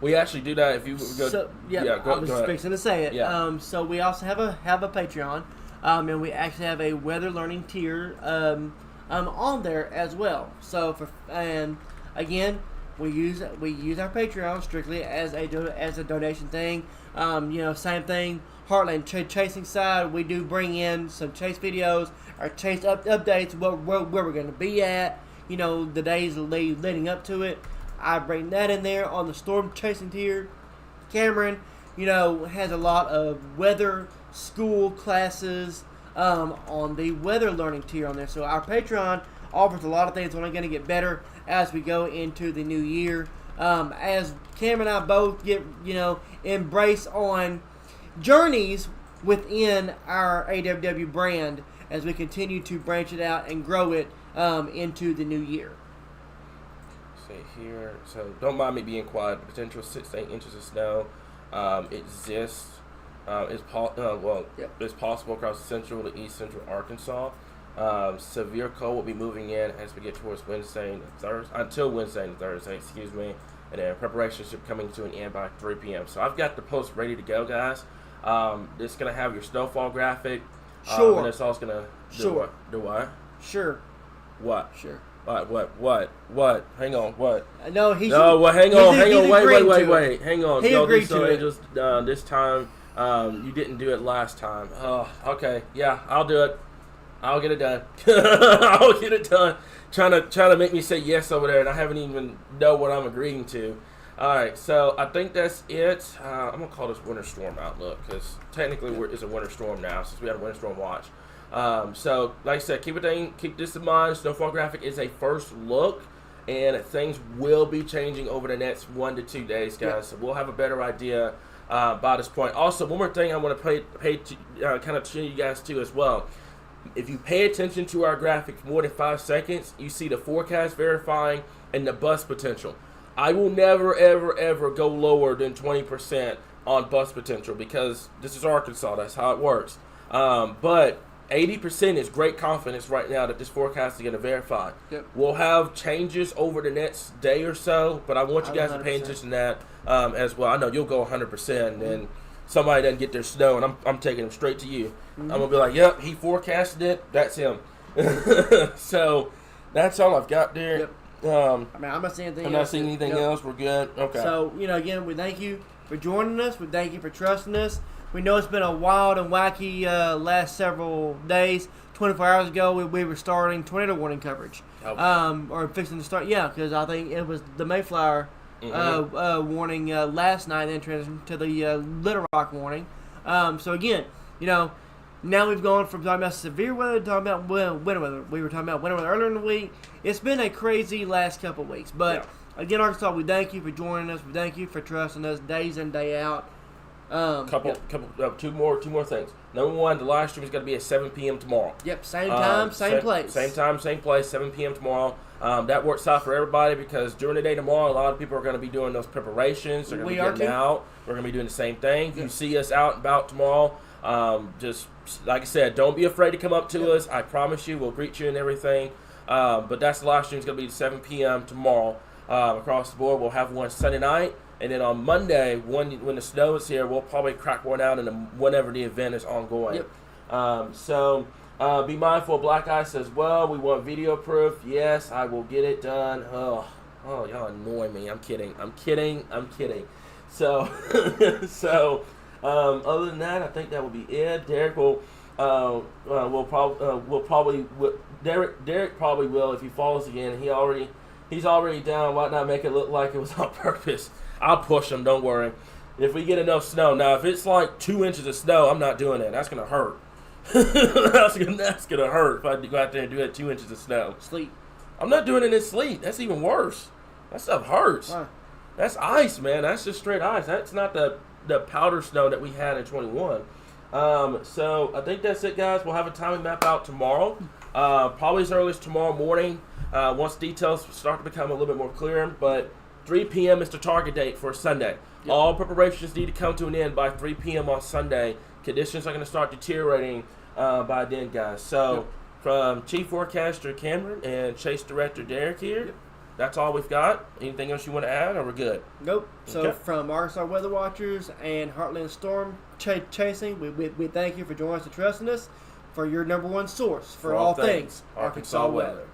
We actually do that if you go. I was just fixing to say it. Yeah. So we also have a Patreon, and we actually have a weather learning tier on there as well. So and again, we use our Patreon strictly as a donation thing. Same thing. Heartland chasing side, we do bring in some chase videos, our chase updates, where we're going to be at, the days leading up to it. I bring that in there on the storm chasing tier. Cameron, has a lot of weather school classes on the weather learning tier on there. So our Patreon offers a lot of things. It's only going to get better as we go into the new year. As Cameron and I both get, embrace on journeys within our AWW brand as we continue to branch it out and grow it into the new year. See here, so don't mind me being quiet. The potential 6 to 8 inches of snow exists. It's possible across central to east central Arkansas. Severe cold will be moving in as we get towards Wednesday and Thursday, until Wednesday and Thursday, excuse me. And then preparations should be coming to an end by 3 p.m. So I've got the post ready to go, guys. It's going to have your snowfall graphic. Sure. And it's also going to do what? Sure. What? Sure. What? Hang on. What? No, he's. No, well, hang on. Wait. Hang on. He agreed to it. Just this time, you didn't do it last time. Oh, okay. Yeah, I'll do it. I'll get it done. I'll get it done. Trying to make me say yes over there, and I haven't even know what I'm agreeing to. All right, so I think that's it. I'm gonna call this winter storm outlook because technically it's a winter storm now since we had a winter storm watch. So like I said, keep this in mind. Snowfall graphic is a first look, and things will be changing over the next 1 to 2 days, guys. Yeah. So we'll have a better idea by this point. Also, one more thing I want to pay kind of tune you guys to as well. If you pay attention to our graphic for more than 5 seconds, you see the forecast verifying and the bust potential. I will never, ever, ever go lower than 20% on bust potential because this is Arkansas. That's how it works. But 80% is great confidence right now that this forecast is going to verify. Yep. We'll have changes over the next day or so, but I want you guys to pay 100%. attention to that as well. I know you'll go 100%, and somebody doesn't get their snow, and I'm taking them straight to you. I'm going to be like, yep, he forecasted it. That's him. So that's all I've got there. Yep. I'm not seeing anything I'm not seeing anything else. We're good. Okay. So, again, we thank you for joining us. We thank you for trusting us. We know it's been a wild and wacky last several days. 24 hours ago, we were starting tornado warning coverage. Or fixing to start, because I think it was the Mayflower warning last night, then transitioned to the Little Rock warning. So, again, now we've gone from talking about severe weather to talking about winter weather. We were talking about winter weather earlier in the week. It's been a crazy last couple of weeks. But, again, Arkansas, we thank you for joining us. We thank you for trusting us days in, day out. Two more things. Number one, the live stream is going to be at 7 p.m. tomorrow. Yep, same time, same place. Same time, same place, 7 p.m. tomorrow. That works out for everybody because during the day tomorrow, a lot of people are going to be doing those preparations. They're going to be getting out. We're going to be doing the same thing. If you see us out and about tomorrow, just like I said, don't be afraid to come up to us. I promise you, we'll greet you and everything. But that's the live stream. It's going to be at 7 p.m. tomorrow across the board. We'll have one Sunday night. And then on Monday, when the snow is here, we'll probably crack one out whenever the event is ongoing. Yep. So be mindful of black ice as well. We want video proof. Yes, I will get it done. Oh, y'all annoy me. I'm kidding. So, other than that, I think that will be it. Derek Derek probably will if he falls again. He's already down. Why not make it look like it was on purpose? I'll push him, don't worry. If we get enough snow. Now, if it's like 2 inches of snow, I'm not doing that. That's going to hurt. That's going to hurt if I go out there and do that 2 inches of snow. Sleet. I'm not doing it in sleet. That's even worse. That stuff hurts. Why? That's ice, man. That's just straight ice. That's not the powder snow that we had in 21. So I think that's it, guys. We'll have a timing map out tomorrow. Probably as early as tomorrow morning once details start to become a little bit more clear. But 3 p.m. is the target date for Sunday. Yep. All preparations need to come to an end by 3 p.m. on Sunday. Conditions are going to start deteriorating by then, guys. So from Chief Forecaster Cameron and Chase Director Derek here, that's all we've got. Anything else you want to add, or we're good? Nope. So from Arkansas Weather Watchers and Heartland Storm Chasing, we thank you for joining us and trusting us for your number one source for all things Arkansas weather.